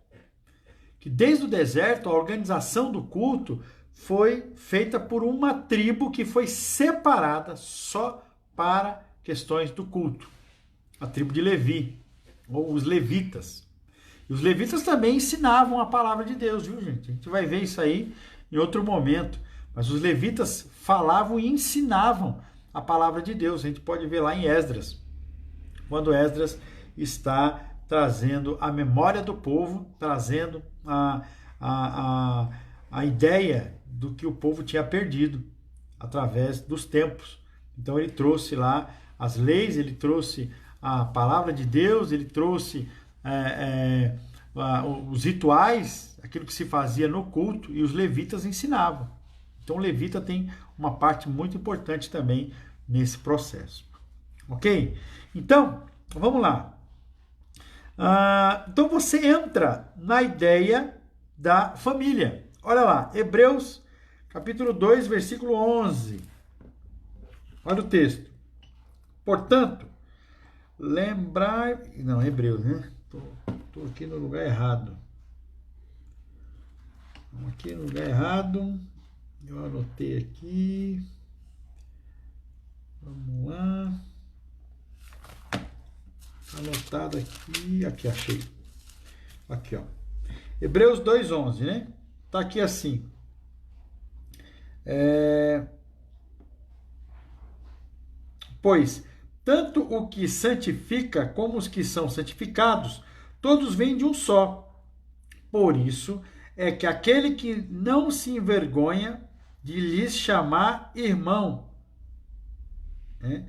Que desde o deserto a organização do culto foi feita por uma tribo que foi separada só para questões do culto. A tribo de Levi, ou os levitas. E os levitas também ensinavam a palavra de Deus, viu, gente? A gente vai ver isso aí em outro momento. Mas os levitas falavam e ensinavam a palavra de Deus. A gente pode ver lá em Esdras, quando Esdras está trazendo a memória do povo, trazendo a ideia do que o povo tinha perdido através dos tempos. Então ele trouxe lá as leis, ele trouxe a palavra de Deus, ele trouxe os rituais, aquilo que se fazia no culto, e os levitas ensinavam. Então o levita tem uma parte muito importante também nesse processo. Ok? Então, vamos lá. Então você entra na ideia da família. Olha lá, Hebreus capítulo 2, versículo 11. Olha o texto. Portanto, lembrai... Não, Hebreus, né? Estou aqui no lugar errado. Aqui no lugar errado. Eu anotei aqui. Vamos lá. Anotado aqui. Aqui, achei. Aqui, ó. Hebreus 2:11, né? Tá aqui assim. Pois, tanto o que santifica como os que são santificados, todos vêm de um só. Por isso é que aquele que não se envergonha de lhes chamar irmão. Né?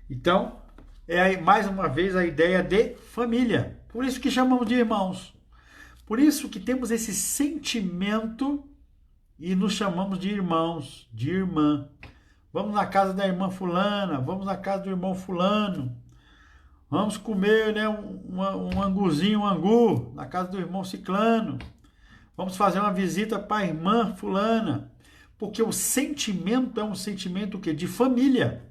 Então, é mais uma vez a ideia de família. Por isso que chamamos de irmãos. Por isso que temos esse sentimento e nos chamamos de irmãos, de irmã. Vamos na casa da irmã fulana, vamos na casa do irmão fulano. Vamos comer, né, um anguzinho, um angu, na casa do irmão ciclano. Vamos fazer uma visita para a irmã fulana. Porque o sentimento é um sentimento o quê? De família.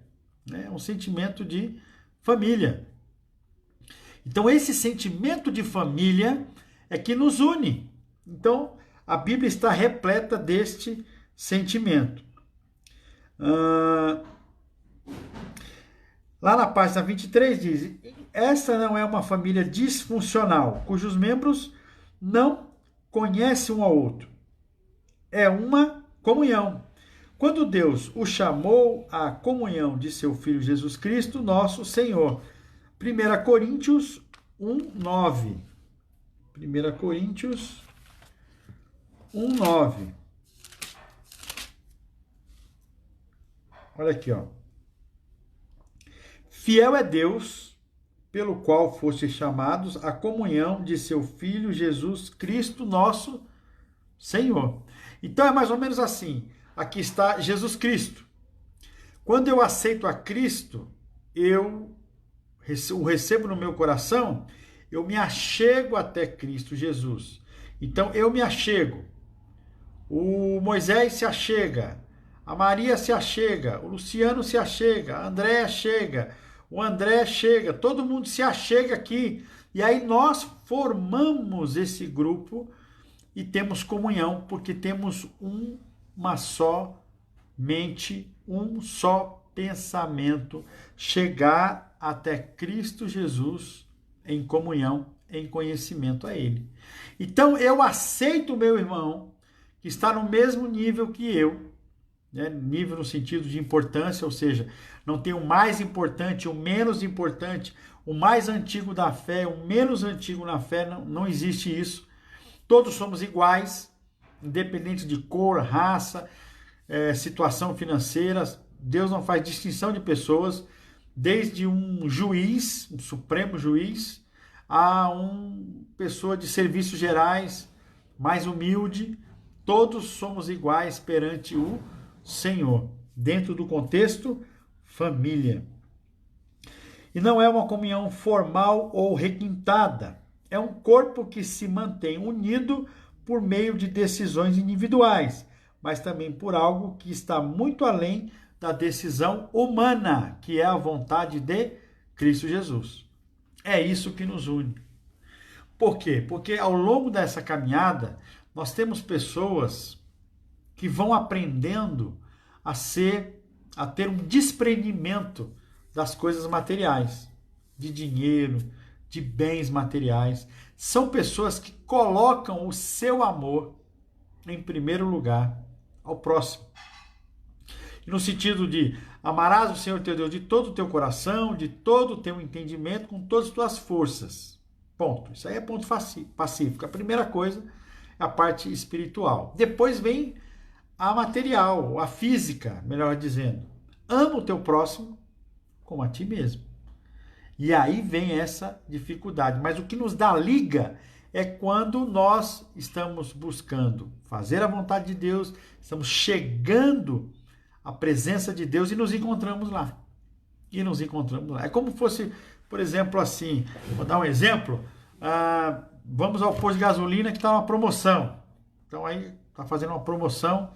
Né? É um sentimento de família. Então, esse sentimento de família é que nos une. Então, a Bíblia está repleta deste sentimento. Lá na página 23 diz: essa não é uma família disfuncional, cujos membros não conhecem um ao outro. É uma comunhão. Quando Deus o chamou à comunhão de seu Filho Jesus Cristo, nosso Senhor. 1 Coríntios 1:9. 1 Coríntios 1:9. Olha aqui, ó. Fiel é Deus, pelo qual fostes chamados à comunhão de seu Filho Jesus Cristo, nosso Senhor. Então é mais ou menos assim. Aqui está Jesus Cristo. Quando eu aceito a Cristo, eu o recebo no meu coração, eu me achego até Cristo Jesus. Então eu me achego. O Moisés se achega. A Maria se achega. O Luciano se achega. A Andréa chega. O André chega. Todo mundo se achega aqui. E aí nós formamos esse grupo e temos comunhão, porque temos uma só mente, um só pensamento, chegar até Cristo Jesus em comunhão, em conhecimento a Ele. Então eu aceito o meu irmão, que está no mesmo nível que eu, né? Nível no sentido de importância, ou seja, não tem o mais importante, o menos importante, o mais antigo da fé, o menos antigo na fé, não existe isso. Todos somos iguais, independente de cor, raça, situação financeira. Deus não faz distinção de pessoas, desde um juiz, um supremo juiz, a uma pessoa de serviços gerais, mais humilde. Todos somos iguais perante o Senhor, dentro do contexto família. E não é uma comunhão formal ou requintada. É um corpo que se mantém unido por meio de decisões individuais, mas também por algo que está muito além da decisão humana, que é a vontade de Cristo Jesus. É isso que nos une. Por quê? Porque ao longo dessa caminhada, nós temos pessoas que vão aprendendo a ter um desprendimento das coisas materiais, de dinheiro, de bens materiais. São pessoas que colocam o seu amor em primeiro lugar ao próximo. E no sentido de amarás o Senhor teu Deus de todo o teu coração, de todo o teu entendimento, com todas as tuas forças. Ponto. Isso aí é ponto pacífico. A primeira coisa é a parte espiritual. Depois vem a material, a física, melhor dizendo. Ama o teu próximo como a ti mesmo. E aí vem essa dificuldade. Mas o que nos dá liga é quando nós estamos buscando fazer a vontade de Deus, estamos chegando à presença de Deus e nos encontramos lá. É como fosse, por exemplo, assim, vou dar um exemplo, vamos ao posto de gasolina que está uma promoção. Então aí está fazendo uma promoção,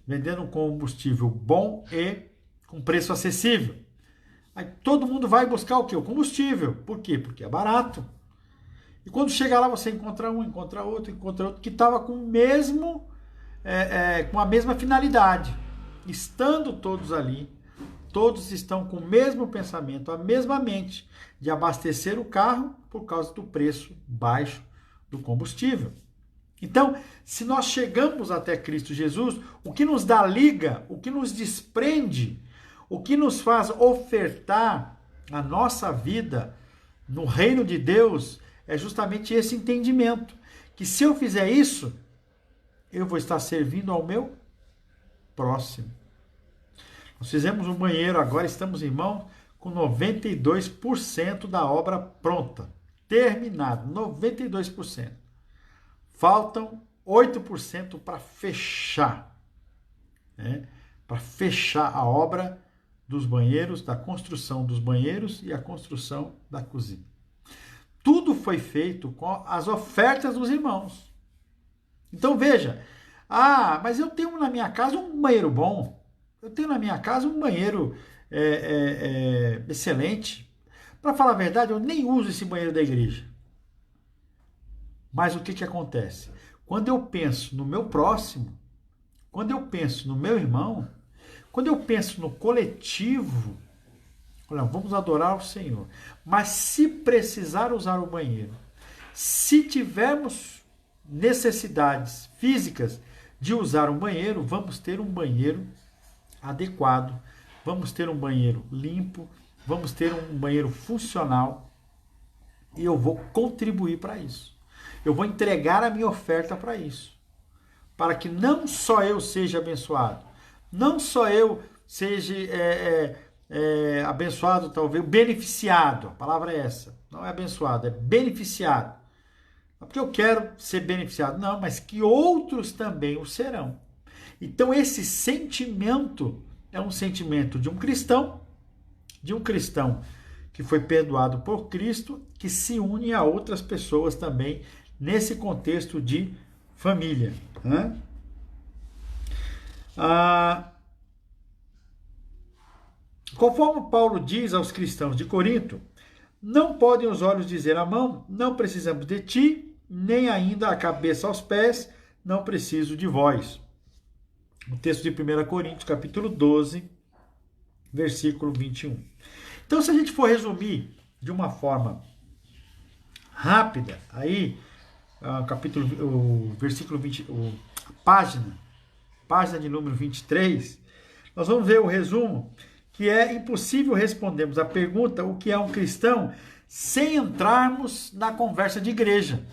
vendendo um combustível bom e com preço acessível. Aí todo mundo vai buscar o quê? O combustível. Por quê? Porque é barato. E quando chega lá, você encontra um, encontra outro, que estava com o mesmo com a mesma finalidade. Estando todos ali, todos estão com o mesmo pensamento, a mesma mente de abastecer o carro por causa do preço baixo do combustível. Então, se nós chegamos até Cristo Jesus, o que nos dá liga, o que nos desprende, o que nos faz ofertar a nossa vida no reino de Deus é justamente esse entendimento, que se eu fizer isso, eu vou estar servindo ao meu próximo. Nós fizemos um banheiro, agora estamos, irmãos, com 92% da obra pronta, terminado, 92%. Faltam 8% para fechar, né? Para fechar a obra dos banheiros, da construção dos banheiros e a construção da cozinha. Tudo foi feito com as ofertas dos irmãos. Então veja, mas eu tenho na minha casa um banheiro bom, eu tenho na minha casa um banheiro excelente. Para falar a verdade, eu nem uso esse banheiro da igreja. Mas o que acontece? Quando eu penso no meu próximo, quando eu penso no meu irmão, quando eu penso no coletivo, olha, vamos adorar o Senhor. Mas se precisar usar o banheiro, se tivermos necessidades físicas de usar um banheiro, vamos ter um banheiro adequado, vamos ter um banheiro limpo, vamos ter um banheiro funcional e eu vou contribuir para isso. Eu vou entregar a minha oferta para isso. Para que não só eu seja abençoado, não só eu seja abençoado, talvez, beneficiado. A palavra é essa. Não é abençoado, é beneficiado. Não porque eu quero ser beneficiado, não, mas que outros também o serão. Então esse sentimento é um sentimento de um cristão que foi perdoado por Cristo, que se une a outras pessoas também nesse contexto de família. Né? Conforme Paulo diz aos cristãos de Corinto, não podem os olhos dizer à mão, não precisamos de ti, nem ainda a cabeça aos pés, não preciso de vós. O texto de 1 Coríntios, capítulo 12, versículo 21. Então, se a gente for resumir de uma forma rápida, aí, o versículo 20, página de número 23, nós vamos ver o resumo, que é impossível respondermos a pergunta o que é um cristão sem entrarmos na conversa de igreja.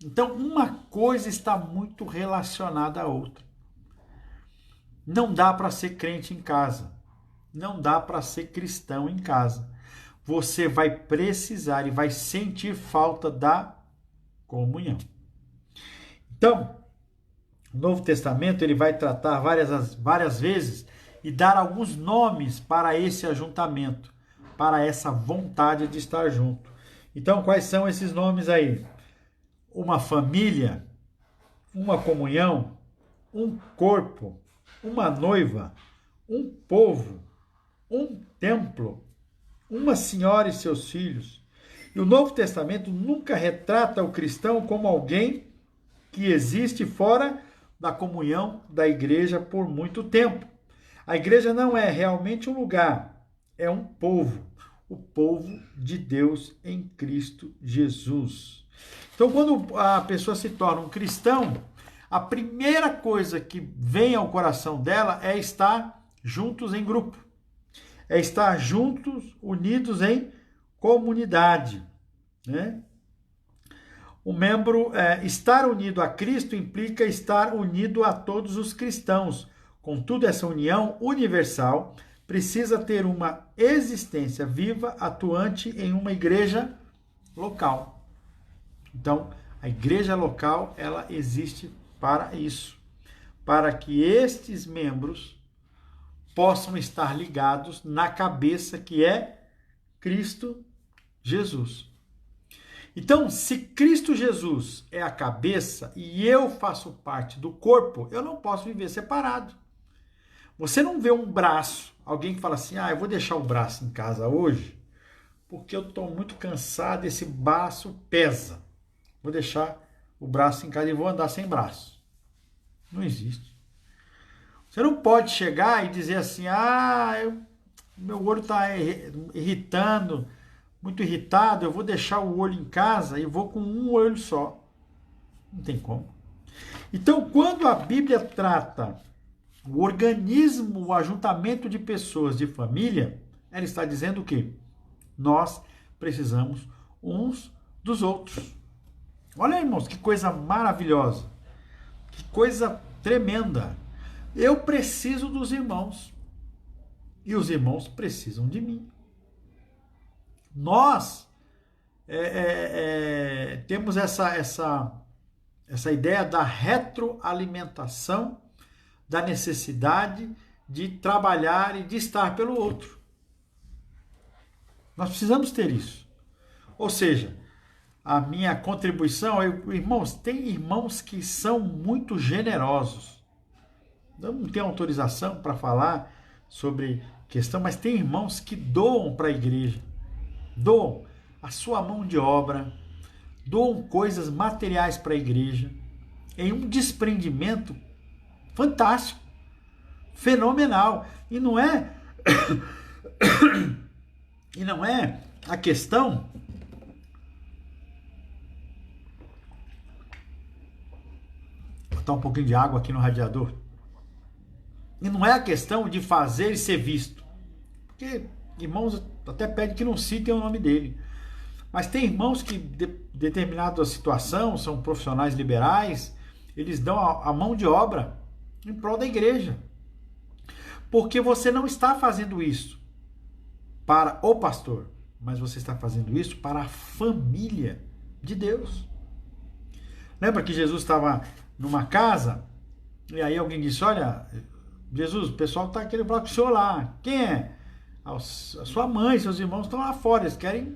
Então, uma coisa está muito relacionada à outra. Não dá para ser crente em casa. Não dá para ser cristão em casa. Você vai precisar e vai sentir falta da comunhão. Então, o Novo Testamento ele vai tratar várias vezes e dar alguns nomes para esse ajuntamento, para essa vontade de estar junto. Então, quais são esses nomes aí? Uma família, uma comunhão, um corpo, uma noiva, um povo, um templo, uma senhora e seus filhos. E o Novo Testamento nunca retrata o cristão como alguém que existe fora da comunhão da igreja por muito tempo. A igreja não é realmente um lugar, é um povo, o povo de Deus em Cristo Jesus. Então, quando a pessoa se torna um cristão, a primeira coisa que vem ao coração dela é estar juntos em grupo, é estar juntos, unidos em comunidade, né? O membro, estar unido a Cristo implica estar unido a todos os cristãos. Contudo, essa união universal precisa ter uma existência viva, atuante em uma igreja local. Então, a igreja local, ela existe para isso, para que estes membros possam estar ligados na cabeça que é Cristo Jesus. Então, se Cristo Jesus é a cabeça e eu faço parte do corpo, eu não posso viver separado. Você não vê um braço, alguém que fala assim, eu vou deixar o braço em casa hoje, porque eu estou muito cansado, esse braço pesa. Vou deixar o braço em casa e vou andar sem braço. Não existe. Você não pode chegar e dizer assim, meu olho está irritando, muito irritado, eu vou deixar o olho em casa e vou com um olho só. Não tem como. Então, quando a Bíblia trata o organismo, o ajuntamento de pessoas de família, ela está dizendo o quê? Nós precisamos uns dos outros. Olha, irmãos, que coisa maravilhosa. Que coisa tremenda. Eu preciso dos irmãos. E os irmãos precisam de mim. Nós temos essa ideia da retroalimentação, da necessidade de trabalhar e de estar pelo outro. Nós precisamos ter isso. Ou seja, a minha contribuição, irmãos, tem irmãos que são muito generosos. Eu não tenho autorização para falar sobre questão, mas tem irmãos que doam para a igreja, doam a sua mão de obra, doam coisas materiais para a igreja, em um desprendimento fantástico, fenomenal. E não é a questão vou botar um pouquinho de água aqui no radiador. E não é a questão de fazer e ser visto. Porque irmãos até pedem que não citem o nome dele. Mas tem irmãos que, determinada situação, são profissionais liberais, eles dão a mão de obra em prol da igreja. Porque você não está fazendo isso para o pastor, mas você está fazendo isso para a família de Deus. Lembra que Jesus estava numa casa, e aí alguém disse, olha, Jesus, o pessoal está querendo falar com o senhor lá. Quem é? A sua mãe, seus irmãos estão lá fora, eles querem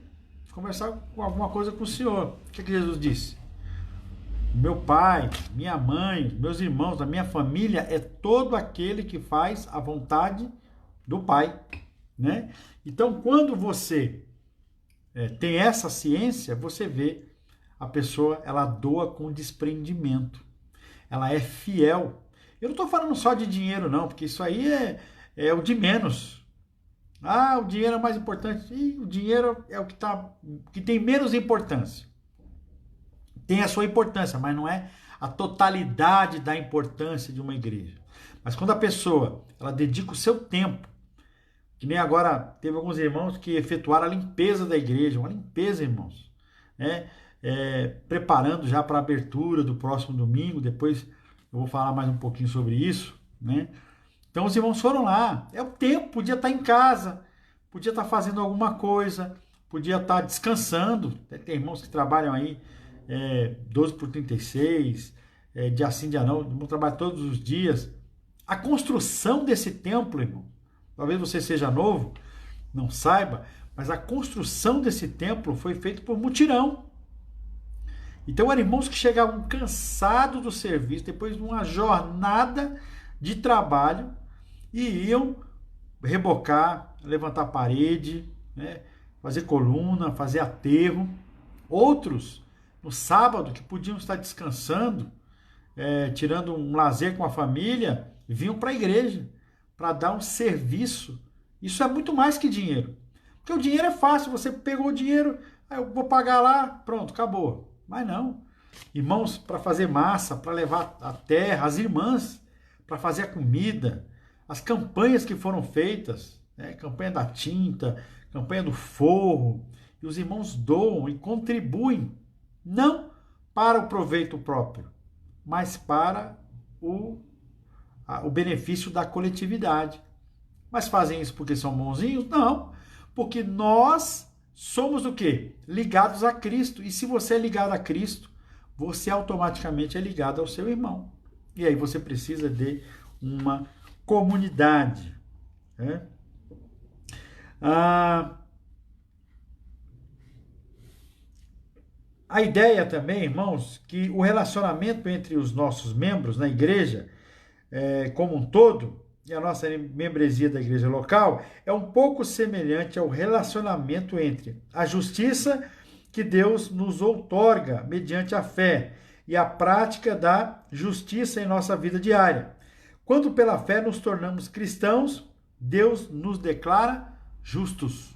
conversar com alguma coisa com o senhor. O que Jesus disse? Meu pai, minha mãe, meus irmãos, a minha família é todo aquele que faz a vontade do Pai, né? Então, quando você tem essa ciência, você vê a pessoa, ela doa com desprendimento, ela é fiel. Eu não estou falando só de dinheiro, não, porque isso aí é o de menos. O dinheiro é mais importante. E o dinheiro é o que tem menos importância. Tem a sua importância, mas não é a totalidade da importância de uma igreja. Mas quando a pessoa, ela dedica o seu tempo, que nem agora teve alguns irmãos que efetuaram a limpeza da igreja, uma limpeza, irmãos, né? Preparando já para a abertura do próximo domingo, depois eu vou falar mais um pouquinho sobre isso, né? Então os irmãos foram lá, é o tempo, podia estar em casa, podia estar fazendo alguma coisa, podia estar descansando. Tem irmãos que trabalham aí 12/36, dia sim, dia não, vão trabalhar todos os dias. A construção desse templo, irmão, talvez você seja novo, não saiba, mas a construção desse templo foi feita por mutirão. Então eram irmãos que chegavam cansados do serviço, depois de uma jornada de trabalho, e iam rebocar, levantar parede, né, fazer coluna, fazer aterro. Outros, no sábado, que podiam estar descansando, tirando um lazer com a família, vinham para a igreja para dar um serviço. Isso é muito mais que dinheiro. Porque o dinheiro é fácil, você pegou o dinheiro, eu vou pagar lá, pronto, acabou. Mas não. Irmãos, para fazer massa, para levar a terra, as irmãs, para fazer a comida, as campanhas que foram feitas, campanha da tinta, campanha do forro, e os irmãos doam e contribuem, não para o proveito próprio, mas para o benefício da coletividade. Mas fazem isso porque são bonzinhos? Não, porque nós somos o quê? Ligados a Cristo. E se você é ligado a Cristo, você automaticamente é ligado ao seu irmão. E aí você precisa de uma comunidade. A ideia também, irmãos, que o relacionamento entre os nossos membros na igreja, como um todo, e a nossa membresia da igreja local, é um pouco semelhante ao relacionamento entre a justiça que Deus nos outorga mediante a fé e a prática da justiça em nossa vida diária. Quando pela fé nos tornamos cristãos, Deus nos declara justos.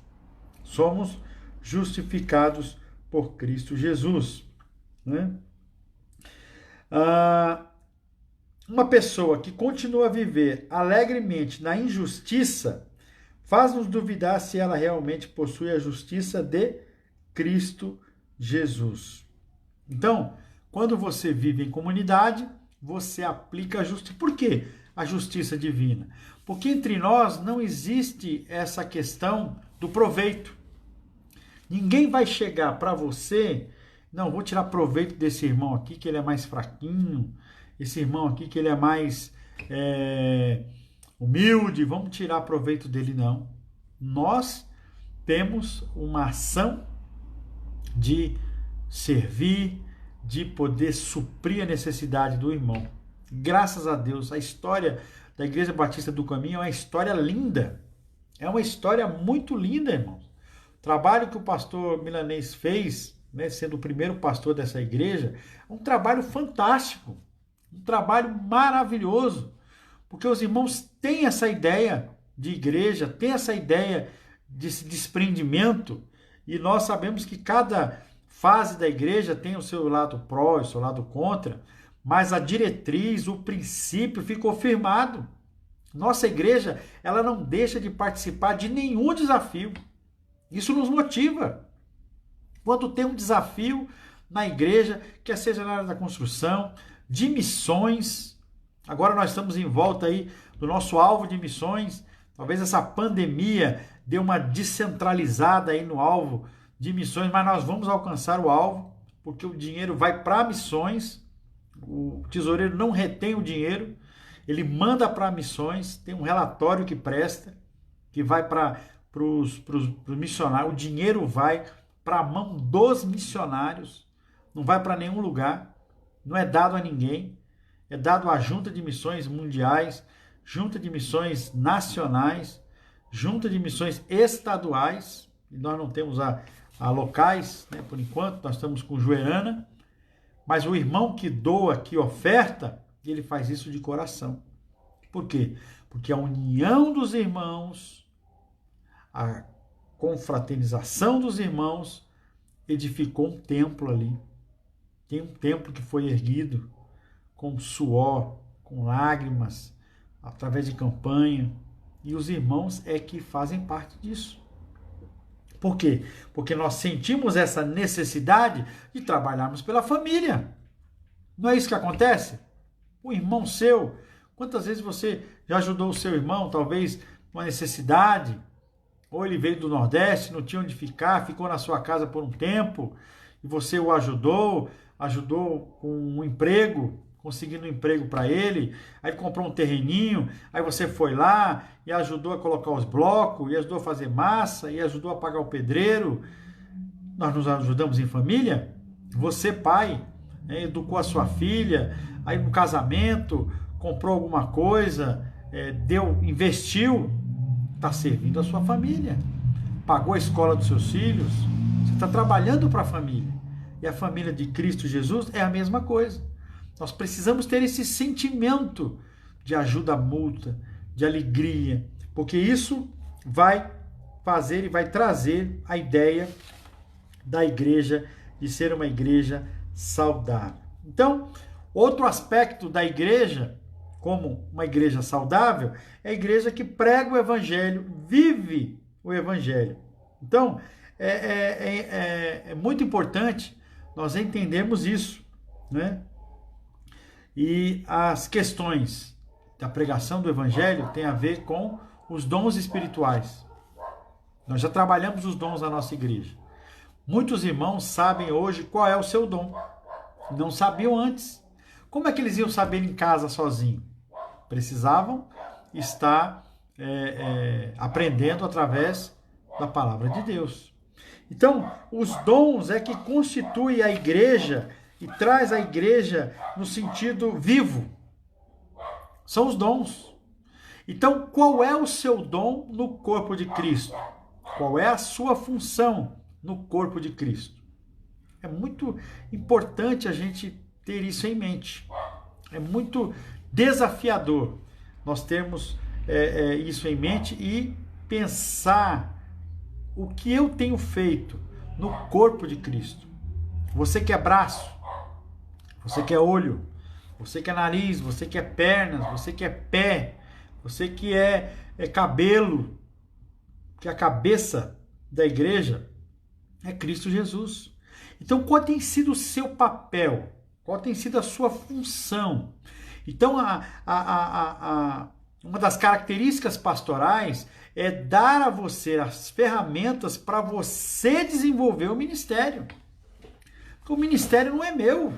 Somos justificados por Cristo Jesus, né? Uma pessoa que continua a viver alegremente na injustiça faz-nos duvidar se ela realmente possui a justiça de Cristo Jesus. Então, quando você vive em comunidade, você aplica a justiça. Por quê? A justiça divina. Porque entre nós não existe essa questão do proveito. Ninguém vai chegar para você, não, vou tirar proveito desse irmão aqui, que ele é mais fraquinho, esse irmão aqui que ele é mais humilde, vamos tirar proveito dele, não. Nós temos uma ação de servir, de poder suprir a necessidade do irmão. Graças a Deus, a história da Igreja Batista do Caminho é uma história linda. É uma história muito linda, irmãos. O trabalho que o pastor Milanês fez, né, sendo o primeiro pastor dessa igreja, é um trabalho fantástico, um trabalho maravilhoso, porque os irmãos têm essa ideia de igreja, têm essa ideia de desprendimento, e nós sabemos que cada fase da igreja tem o seu lado pró e o seu lado contra, mas a diretriz, o princípio ficou firmado. Nossa igreja, ela não deixa de participar de nenhum desafio. Isso nos motiva. Quando tem um desafio na igreja, quer seja na área da construção, de missões, agora nós estamos em volta aí do nosso alvo de missões, talvez essa pandemia dê uma descentralizada aí no alvo de missões, mas nós vamos alcançar o alvo, porque o dinheiro vai para missões, o tesoureiro não retém o dinheiro, ele manda para missões, tem um relatório que presta, que vai para os missionários, o dinheiro vai para a mão dos missionários, não vai para nenhum lugar, não é dado a ninguém, é dado à Junta de Missões Mundiais, Junta de Missões Nacionais, Junta de Missões Estaduais, e nós não temos a locais, né, por enquanto, nós estamos com Joerana, mas o irmão que doa, que oferta, ele faz isso de coração. Por quê? Porque a união dos irmãos, a confraternização dos irmãos, edificou um templo ali. Tem um templo que foi erguido com suor, com lágrimas, através de campanha, e os irmãos é que fazem parte disso. Por quê? Porque nós sentimos essa necessidade de trabalharmos pela família. Não é isso que acontece? O irmão seu, quantas vezes você já ajudou o seu irmão, talvez uma necessidade, ou ele veio do Nordeste, não tinha onde ficar, ficou na sua casa por um tempo, e você o ajudou com um emprego, conseguindo um emprego para ele, aí ele comprou um terreninho, aí você foi lá e ajudou a colocar os blocos, e ajudou a fazer massa, e ajudou a pagar o pedreiro. Nós nos ajudamos em família? Você, pai, né, educou a sua filha, aí no casamento, comprou alguma coisa, investiu, está servindo a sua família, pagou a escola dos seus filhos, você está trabalhando para a família. E a família de Cristo Jesus é a mesma coisa. Nós precisamos ter esse sentimento de ajuda mútua, de alegria, porque isso vai fazer e vai trazer a ideia da igreja de ser uma igreja saudável. Então, outro aspecto da igreja, como uma igreja saudável, é a igreja que prega o evangelho, vive o evangelho. Então, é muito importante nós entendermos isso, né? E as questões da pregação do evangelho têm a ver com os dons espirituais. Nós já trabalhamos os dons na nossa igreja. Muitos irmãos sabem hoje qual é o seu dom. Não sabiam antes. Como é que eles iam saber em casa sozinhos? Precisavam estar aprendendo através da palavra de Deus. Então, os dons é que constituem a igreja e traz a igreja no sentido vivo. São os dons. Então, qual é o seu dom no corpo de Cristo? Qual é a sua função no corpo de Cristo? É muito importante a gente ter isso em mente. É muito desafiador nós termos isso em mente e pensar o que eu tenho feito no corpo de Cristo. Você que é braço, você que é olho, você que é nariz, você que é pernas, você que é pé, você que é cabelo, que é a cabeça da igreja é Cristo Jesus. Então, qual tem sido o seu papel? Qual tem sido a sua função? Então, uma das características pastorais é dar a você as ferramentas para você desenvolver o ministério. Porque o ministério não é meu.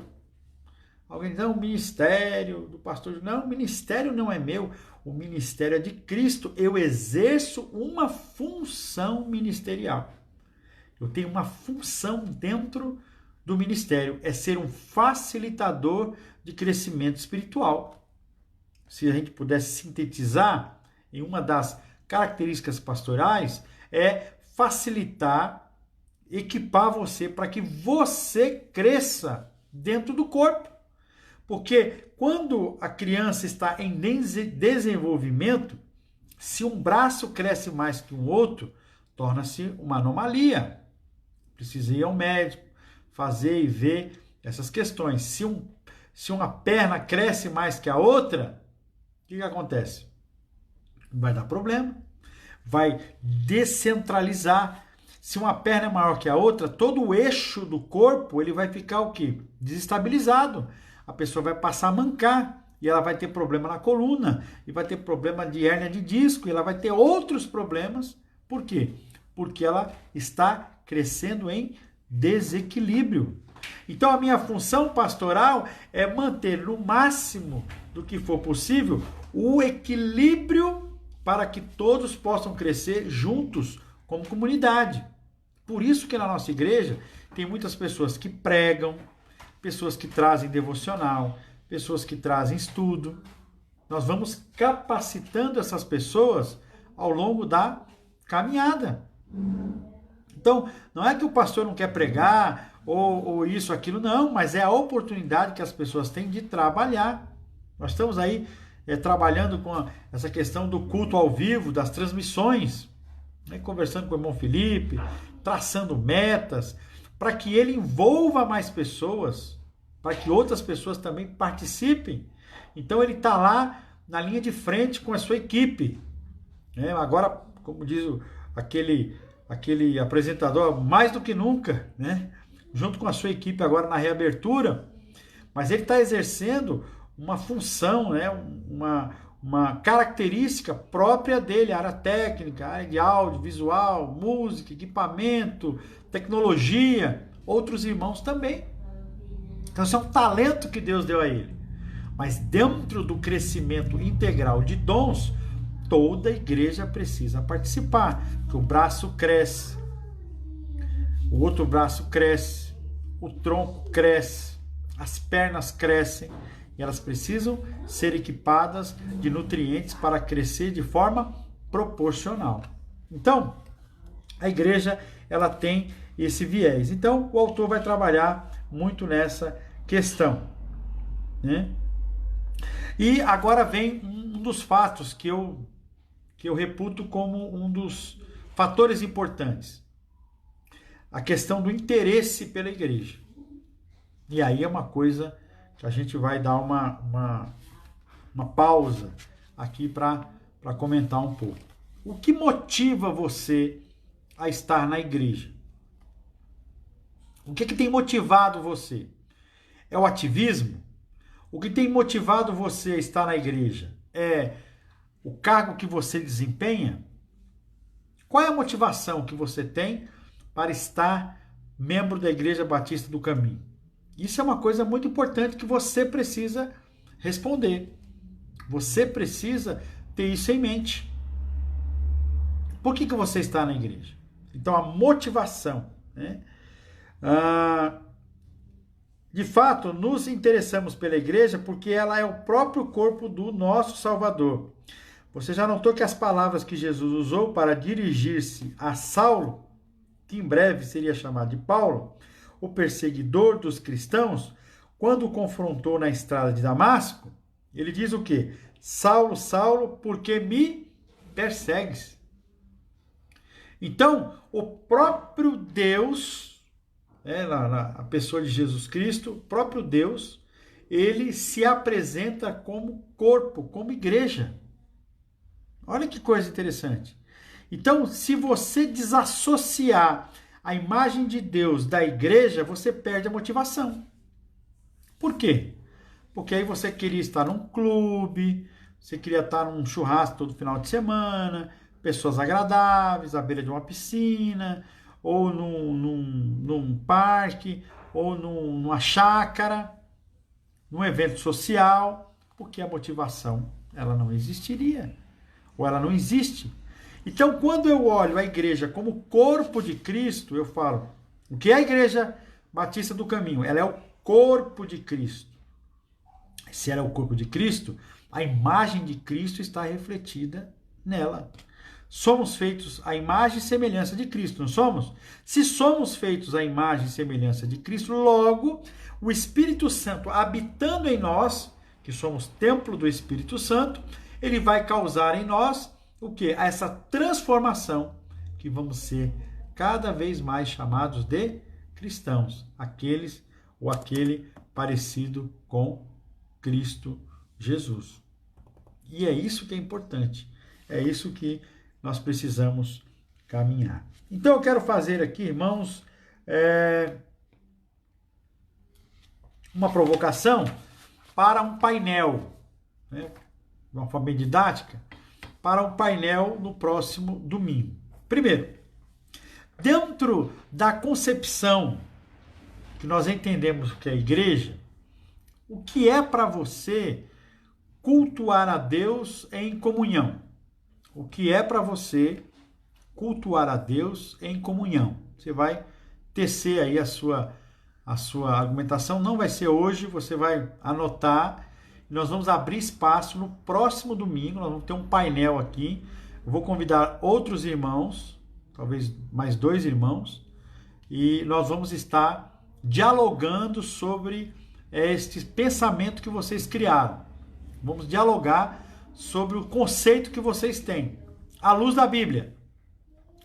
Alguém diz, não, o ministério do pastor. Não, o ministério não é meu. O ministério é de Cristo. Eu exerço uma função ministerial. Eu tenho uma função dentro do ministério. É ser um facilitador de crescimento espiritual. Se a gente pudesse sintetizar em uma das características pastorais, é facilitar, equipar você para que você cresça dentro do corpo. Porque quando a criança está em desenvolvimento, se um braço cresce mais que um outro, torna-se uma anomalia. Precisa ir ao médico, fazer e ver essas questões. Se uma perna cresce mais que a outra, o que acontece? Vai dar problema, vai descentralizar. Se uma perna é maior que a outra, todo o eixo do corpo ele vai ficar o quê? Desestabilizado. A pessoa vai passar a mancar e ela vai ter problema na coluna e vai ter problema de hérnia de disco e ela vai ter outros problemas. Por quê? Porque ela está crescendo em desequilíbrio. Então a minha função pastoral é manter no máximo do que for possível o equilíbrio para que todos possam crescer juntos como comunidade. Por isso que na nossa igreja tem muitas pessoas que pregam, pessoas que trazem devocional, pessoas que trazem estudo. Nós vamos capacitando essas pessoas ao longo da caminhada. Então, não é que o pastor não quer pregar ou isso, aquilo, não, mas é a oportunidade que as pessoas têm de trabalhar. Nós estamos aí trabalhando com essa questão do culto ao vivo, das transmissões, né, conversando com o irmão Felipe, traçando metas, para que ele envolva mais pessoas, para que outras pessoas também participem. Então ele está lá na linha de frente com a sua equipe. Né? Agora, como diz aquele apresentador, mais do que nunca, né? Junto com a sua equipe agora na reabertura, mas ele está exercendo uma função, né? uma característica própria dele, área técnica, área de áudio, visual, música, equipamento, tecnologia, outros irmãos também. Então isso é um talento que Deus deu a ele. Mas dentro do crescimento integral de dons, toda a igreja precisa participar, porque o braço cresce, o outro braço cresce, o tronco cresce, as pernas crescem, e elas precisam ser equipadas de nutrientes para crescer de forma proporcional. Então, a igreja ela tem esse viés. Então, o autor vai trabalhar muito nessa questão, né? E agora vem um dos fatos que eu reputo como um dos fatores importantes. A questão do interesse pela igreja. E aí é uma coisa que a gente vai dar uma pausa aqui para comentar um pouco. O que motiva você a estar na igreja? O que tem motivado você? É o ativismo? O que tem motivado você a estar na igreja? É o cargo que você desempenha? Qual é a motivação que você tem para estar membro da Igreja Batista do Caminho? Isso é uma coisa muito importante que você precisa responder. Você precisa ter isso em mente. Por que você está na igreja? Então, a motivação, né? De fato, nos interessamos pela igreja porque ela é o próprio corpo do nosso Salvador. Você já notou que as palavras que Jesus usou para dirigir-se a Saulo, que em breve seria chamado de Paulo, o perseguidor dos cristãos, quando o confrontou na estrada de Damasco, ele diz o quê? Saulo, Saulo, por que me persegues? Então, o próprio Deus, a pessoa de Jesus Cristo, o próprio Deus, ele se apresenta como corpo, como igreja. Olha que coisa interessante. Então, se você desassociar a imagem de Deus da igreja, você perde a motivação. Por quê? Porque aí você queria estar num clube, você queria estar num churrasco todo final de semana, pessoas agradáveis, à beira de uma piscina, ou num parque, ou numa chácara, num evento social, porque a motivação ela não existiria, ou ela não existe. Então, quando eu olho a igreja como corpo de Cristo, eu falo, o que é a Igreja Batista do Caminho? Ela é o corpo de Cristo. Se ela é o corpo de Cristo, a imagem de Cristo está refletida nela. Somos feitos à imagem e semelhança de Cristo, não somos? Se somos feitos à imagem e semelhança de Cristo, logo, o Espírito Santo habitando em nós, que somos templo do Espírito Santo, ele vai causar em nós o quê? Essa transformação, que vamos ser cada vez mais chamados de cristãos, aqueles ou aquele parecido com Cristo Jesus. E é isso que é importante, é isso que nós precisamos caminhar. Então eu quero fazer aqui, irmãos, uma provocação para um painel, de uma forma bem didática, para um painel no próximo domingo. Primeiro, dentro da concepção que nós entendemos que é a igreja, o que é para você cultuar a Deus em comunhão? O que é para você cultuar a Deus em comunhão? Você vai tecer aí a sua argumentação, não vai ser hoje, você vai anotar. Nós vamos abrir espaço no próximo domingo, nós vamos ter um painel aqui. Eu vou convidar outros irmãos, talvez mais 2 irmãos, e nós vamos estar dialogando sobre este pensamento que vocês criaram. Vamos dialogar sobre o conceito que vocês têm, à luz da Bíblia.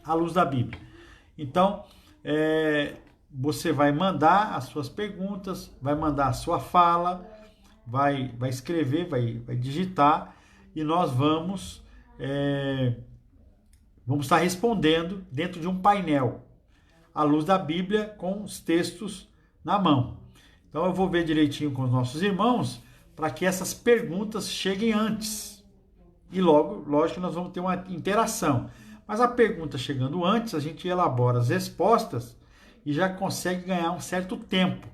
À luz da Bíblia. Então, você vai mandar as suas perguntas, vai mandar a sua fala, vai escrever, vai digitar, e nós vamos estar respondendo dentro de um painel, à luz da Bíblia, com os textos na mão. Então eu vou ver direitinho com os nossos irmãos, para que essas perguntas cheguem antes. E lógico que nós vamos ter uma interação. Mas a pergunta chegando antes, a gente elabora as respostas e já consegue ganhar um certo tempo.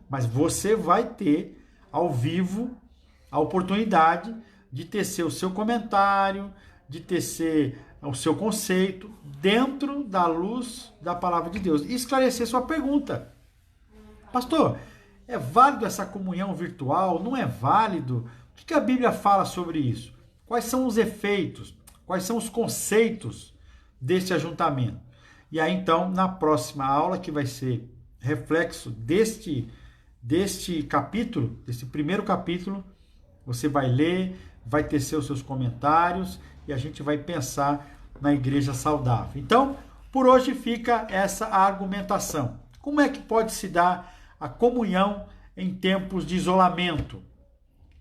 Mas você vai ter ao vivo a oportunidade de tecer o seu comentário, de tecer o seu conceito dentro da luz da palavra de Deus e esclarecer sua pergunta. Pastor, é válido essa comunhão virtual? Não é válido? O que a Bíblia fala sobre isso? Quais são os efeitos? Quais são os conceitos desse ajuntamento? E aí, então, na próxima aula, que vai ser reflexo deste capítulo, desse primeiro capítulo, você vai ler, vai tecer os seus comentários e a gente vai pensar na igreja saudável. Então, por hoje fica essa argumentação. Como é que pode se dar a comunhão em tempos de isolamento?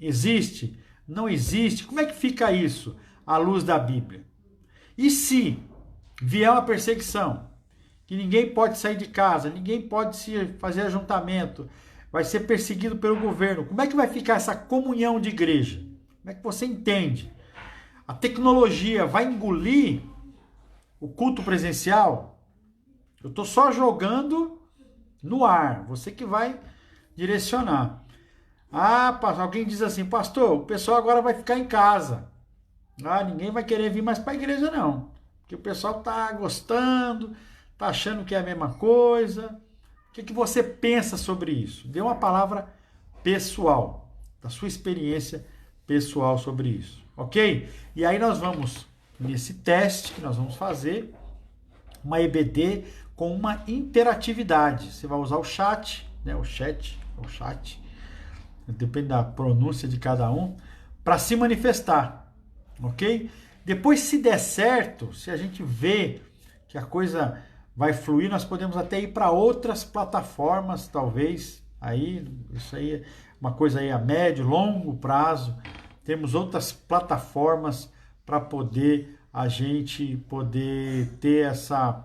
Existe? Não existe? Como é que fica isso à luz da Bíblia? E se vier uma perseguição, que ninguém pode sair de casa, ninguém pode se fazer ajuntamento, vai ser perseguido pelo governo, como é que vai ficar essa comunhão de igreja? Como é que você entende? A tecnologia vai engolir o culto presencial? Eu estou só jogando no ar, você que vai direcionar. Alguém diz assim, pastor, o pessoal agora vai ficar em casa. Ninguém vai querer vir mais para a igreja não, porque o pessoal está gostando, está achando que é a mesma coisa. O que você pensa sobre isso? Dê uma palavra pessoal, da sua experiência pessoal sobre isso, ok? E aí nós vamos, nesse teste que nós vamos fazer, uma EBD com uma interatividade. Você vai usar o chat, o chat, depende da pronúncia de cada um, para se manifestar, ok? Depois, se der certo, se a gente vê que a coisa vai fluir, nós podemos até ir para outras plataformas, talvez, aí, isso aí é uma coisa aí a médio, longo prazo, temos outras plataformas para poder a gente poder ter essa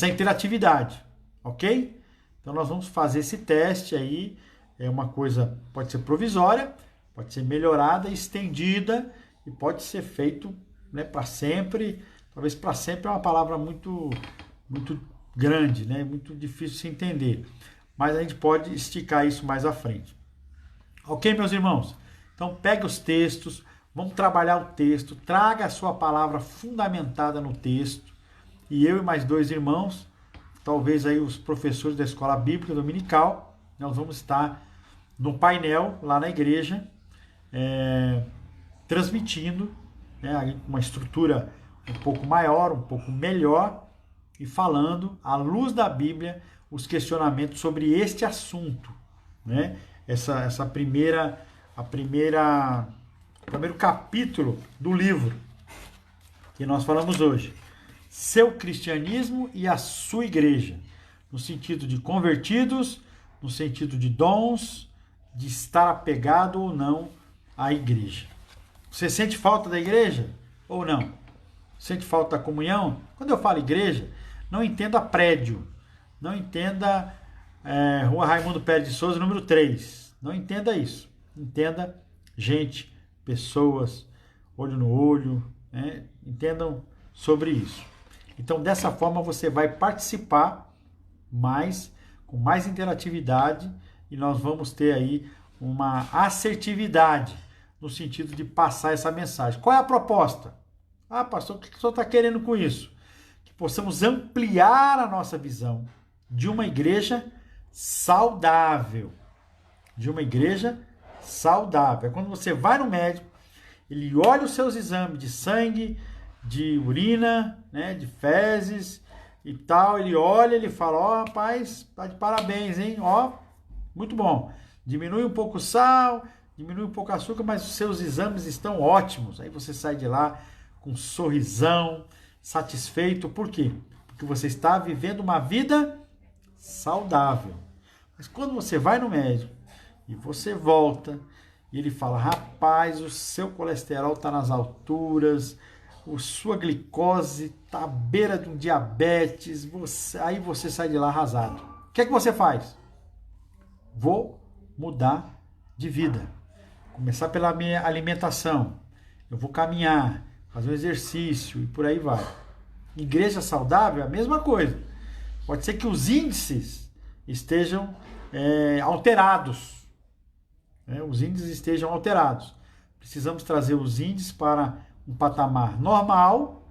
interatividade, ok? Então nós vamos fazer esse teste aí, é uma coisa, pode ser provisória, pode ser melhorada, estendida e pode ser feito, né, para sempre. Talvez para sempre é uma palavra muito grande, né, muito difícil de se entender, mas a gente pode esticar isso mais à frente. Ok, meus irmãos? Então pegue os textos, vamos trabalhar o texto, traga a sua palavra fundamentada no texto, e eu e mais 2 irmãos, talvez aí os professores da Escola Bíblica Dominical, nós vamos estar no painel lá na igreja, transmitindo, né, uma estrutura um pouco maior, um pouco melhor, e falando, à luz da Bíblia, os questionamentos sobre este assunto, né? O primeiro capítulo do livro que nós falamos hoje. Seu cristianismo e a sua igreja, no sentido de convertidos, no sentido de dons, de estar apegado ou não à igreja. Você sente falta da igreja ou não? Sente falta da comunhão? Quando eu falo igreja, não entenda prédio, não entenda Rua Raimundo Pérez de Souza, número 3. Não entenda isso. Entenda gente, pessoas, olho no olho, né? Entendam sobre isso. Então, dessa forma, você vai participar com mais interatividade, e nós vamos ter aí uma assertividade no sentido de passar essa mensagem. Qual é a proposta? Ah, pastor, o que o senhor está querendo com isso? Que possamos ampliar a nossa visão de uma igreja saudável. De uma igreja saudável. É quando você vai no médico, ele olha os seus exames de sangue, de urina, né, de fezes e tal, ele olha, ele fala, ó, rapaz, tá de parabéns, hein, ó, muito bom. Diminui um pouco o sal, diminui um pouco o açúcar, mas os seus exames estão ótimos. Aí você sai de lá com um sorrisão, satisfeito. Por quê? Porque você está vivendo uma vida saudável. Mas quando você vai no médico e você volta e ele fala, rapaz, o seu colesterol está nas alturas, a sua glicose está à beira de um diabetes, aí você sai de lá arrasado. O que é que você faz? Vou mudar de vida. Começar pela minha alimentação. Eu vou caminhar, fazer um exercício e por aí vai. Igreja saudável é a mesma coisa. Pode ser que os índices estejam alterados. Os índices estejam alterados. Precisamos trazer os índices para um patamar normal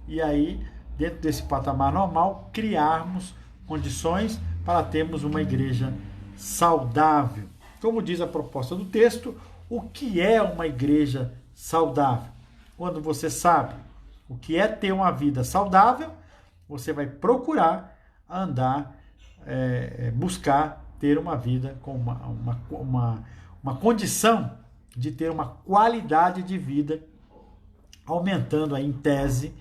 e aí, dentro desse patamar normal, criarmos condições para termos uma igreja saudável. Como diz a proposta do texto, o que é uma igreja saudável? Quando você sabe o que é ter uma vida saudável, você vai procurar andar, buscar ter uma vida com uma condição de ter uma qualidade de vida, aumentando aí, em tese,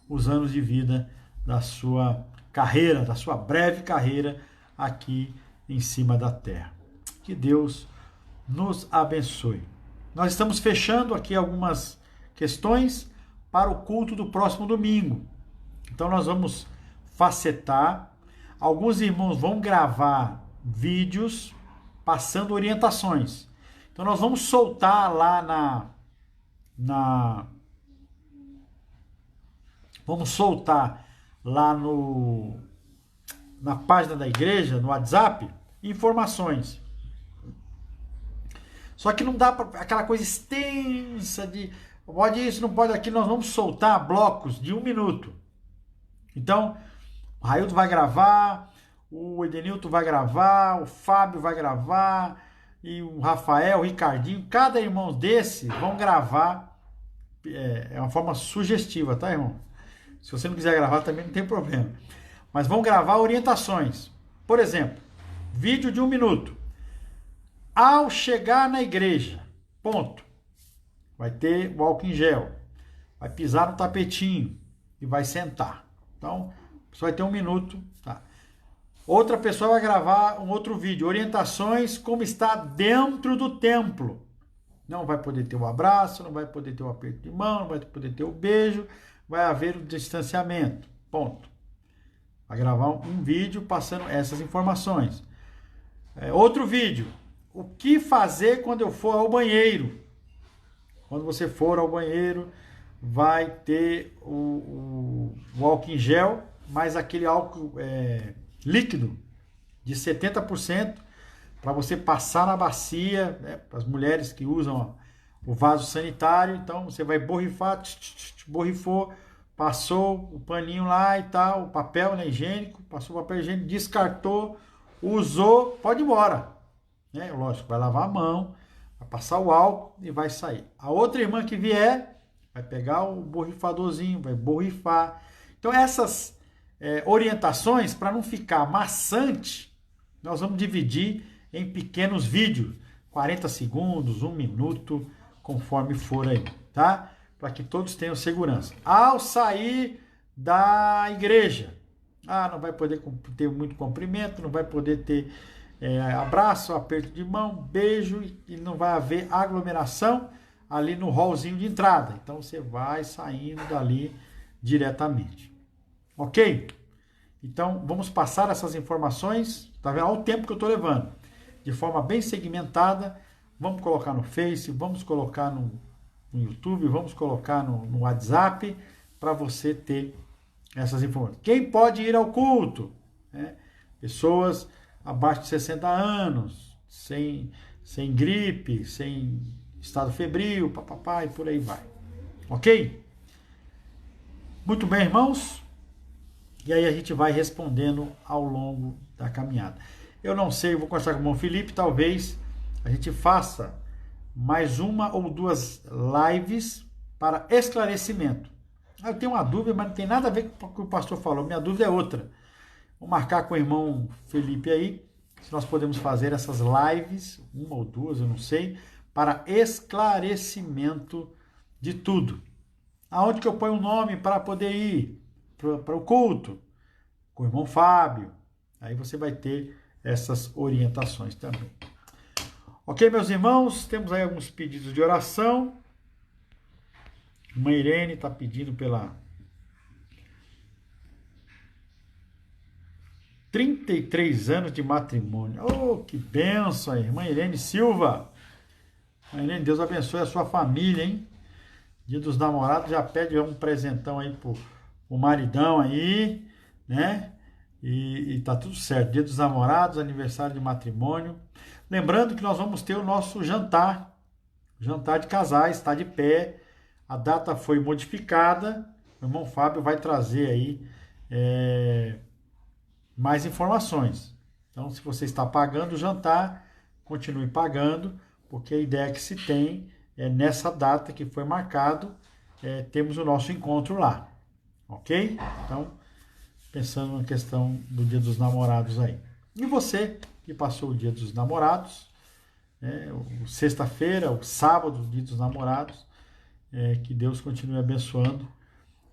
os anos de vida da sua carreira, da sua breve carreira aqui em cima da terra. Que Deus nos abençoe. Nós estamos fechando aqui algumas questões para o culto do próximo domingo. Então nós vamos facetar. Alguns irmãos vão gravar vídeos passando orientações. Então nós vamos soltar lá vamos soltar lá na página da igreja, no WhatsApp, informações. Só que não dá para aquela coisa extensa de pode isso, não pode aquilo. Nós vamos soltar blocos de 1 minuto. Então, o Raildo vai gravar, o Edenilton vai gravar, o Fábio vai gravar, e o Rafael, o Ricardinho, cada irmão desse vão gravar. É uma forma sugestiva, tá, irmão? Se você não quiser gravar, também não tem problema. Mas vão gravar orientações. Por exemplo, vídeo de 1 minuto. Ao chegar na igreja, ponto. Vai ter o álcool em gel, vai pisar no tapetinho e vai sentar. Então, você vai ter 1 minuto, tá? Outra pessoa vai gravar um outro vídeo, orientações como está dentro do templo. Não vai poder ter o abraço, não vai poder ter o aperto de mão, não vai poder ter o beijo, vai haver o distanciamento, ponto. Vai gravar um vídeo passando essas informações. Outro vídeo, o que fazer quando eu for ao banheiro? Quando você for ao banheiro, vai ter o álcool em gel, mais aquele álcool líquido de 70% para você passar na bacia, né, para as mulheres que usam o vaso sanitário. Então você vai borrifar, borrifou, passou o paninho lá e tal, o papel, né, higiênico, passou o papel higiênico, descartou, usou, pode ir embora. Né? Lógico, vai lavar a mão, vai passar o álcool e vai sair. A outra irmã que vier vai pegar o borrifadorzinho, vai borrifar. Então essas orientações, para não ficar maçante, nós vamos dividir em pequenos vídeos, 40 segundos, 1 minuto, conforme for aí, tá? Para que todos tenham segurança. Ao sair da igreja, não vai poder ter muito comprimento, não vai poder ter abraço, aperto de mão, beijo, e não vai haver aglomeração ali no hallzinho de entrada. Então você vai saindo dali diretamente. Ok? Então vamos passar essas informações, tá vendo? Olha o tempo que eu estou levando. De forma bem segmentada, vamos colocar no Face, vamos colocar no YouTube, vamos colocar no WhatsApp, para você ter essas informações. Quem pode ir ao culto? Pessoas abaixo de 60 anos, sem gripe, sem estado febril, papapá, e por aí vai. Ok? Muito bem, irmãos? E aí a gente vai respondendo ao longo da caminhada. Eu não sei, eu vou conversar com o irmão Felipe, talvez a gente faça mais 1 ou 2 lives para esclarecimento. Eu tenho uma dúvida, mas não tem nada a ver com o que o pastor falou. Minha dúvida é outra. Vou marcar com o irmão Felipe aí, se nós podemos fazer essas lives, 1 ou 2, eu não sei, para esclarecimento de tudo. Aonde que eu ponho o nome para poder ir para o culto? Com o irmão Fábio. Aí você vai ter essas orientações também. Ok, meus irmãos? Temos aí alguns pedidos de oração. Irmã Irene está pedindo pela 33 anos de matrimônio. Oh, que bênção aí. Irmã Irene Silva. Irmã Irene, Deus abençoe a sua família, hein? Dia dos namorados, já pede um presentão aí pro maridão aí, né? E tá tudo certo. Dia dos namorados, aniversário de matrimônio. Lembrando que nós vamos ter o nosso jantar de casais, está de pé. A data foi modificada. O irmão Fábio vai trazer aí mais informações. Então, se você está pagando o jantar, continue pagando, porque a ideia que se tem é nessa data que foi marcado, temos o nosso encontro lá. Ok? Então, pensando na questão do Dia dos Namorados aí. E você que passou o Dia dos Namorados, sexta-feira, o sábado, Dia dos Namorados, que Deus continue abençoando,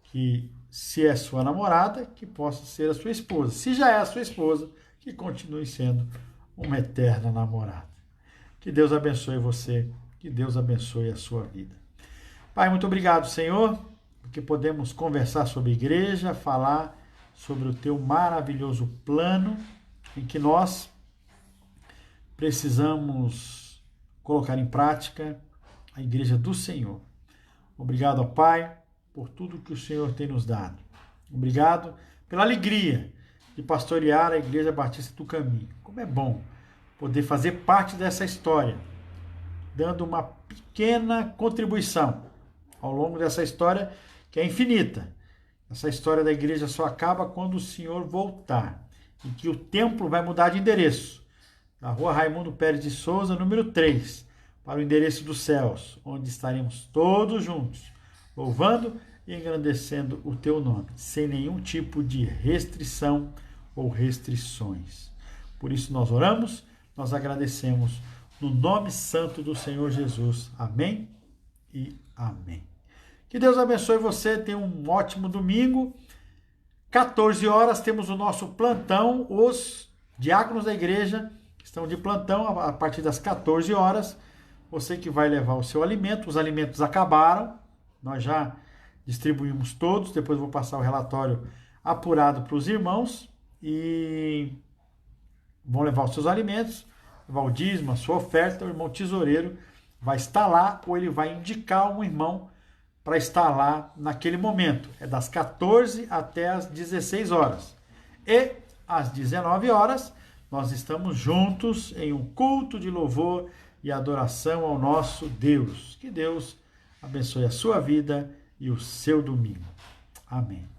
que se é sua namorada, que possa ser a sua esposa. Se já é a sua esposa, que continue sendo uma eterna namorada. Que Deus abençoe você, que Deus abençoe a sua vida. Pai, muito obrigado, Senhor, porque podemos conversar sobre a igreja, falar sobre o teu maravilhoso plano, em que nós precisamos colocar em prática a igreja do Senhor. Obrigado, ó Pai, por tudo que o Senhor tem nos dado. Obrigado pela alegria de pastorear a Igreja Batista do Caminho. Como é bom poder fazer parte dessa história, dando uma pequena contribuição ao longo dessa história que é infinita. Essa história da igreja só acaba quando o Senhor voltar e que o templo vai mudar de endereço. Da Rua Raimundo Pérez de Souza, número 3, para o endereço dos céus, onde estaremos todos juntos, louvando e engrandecendo o teu nome, sem nenhum tipo de restrição ou restrições. Por isso nós oramos, nós agradecemos no nome santo do Senhor Jesus. Amém e amém. Que Deus abençoe você, tenha um ótimo domingo. 14 horas temos o nosso plantão, os diáconos da igreja estão de plantão a partir das 14 horas. Você que vai levar o seu alimento, os alimentos acabaram, nós já distribuímos todos, depois eu vou passar o relatório apurado para os irmãos e vão levar os seus alimentos, levar o dízimo, a sua oferta, o irmão tesoureiro vai estar lá ou ele vai indicar um irmão para estar lá naquele momento. É das 14 até as 16 horas. E às 19 horas, nós estamos juntos em um culto de louvor e adoração ao nosso Deus. Que Deus abençoe a sua vida e o seu domingo. Amém.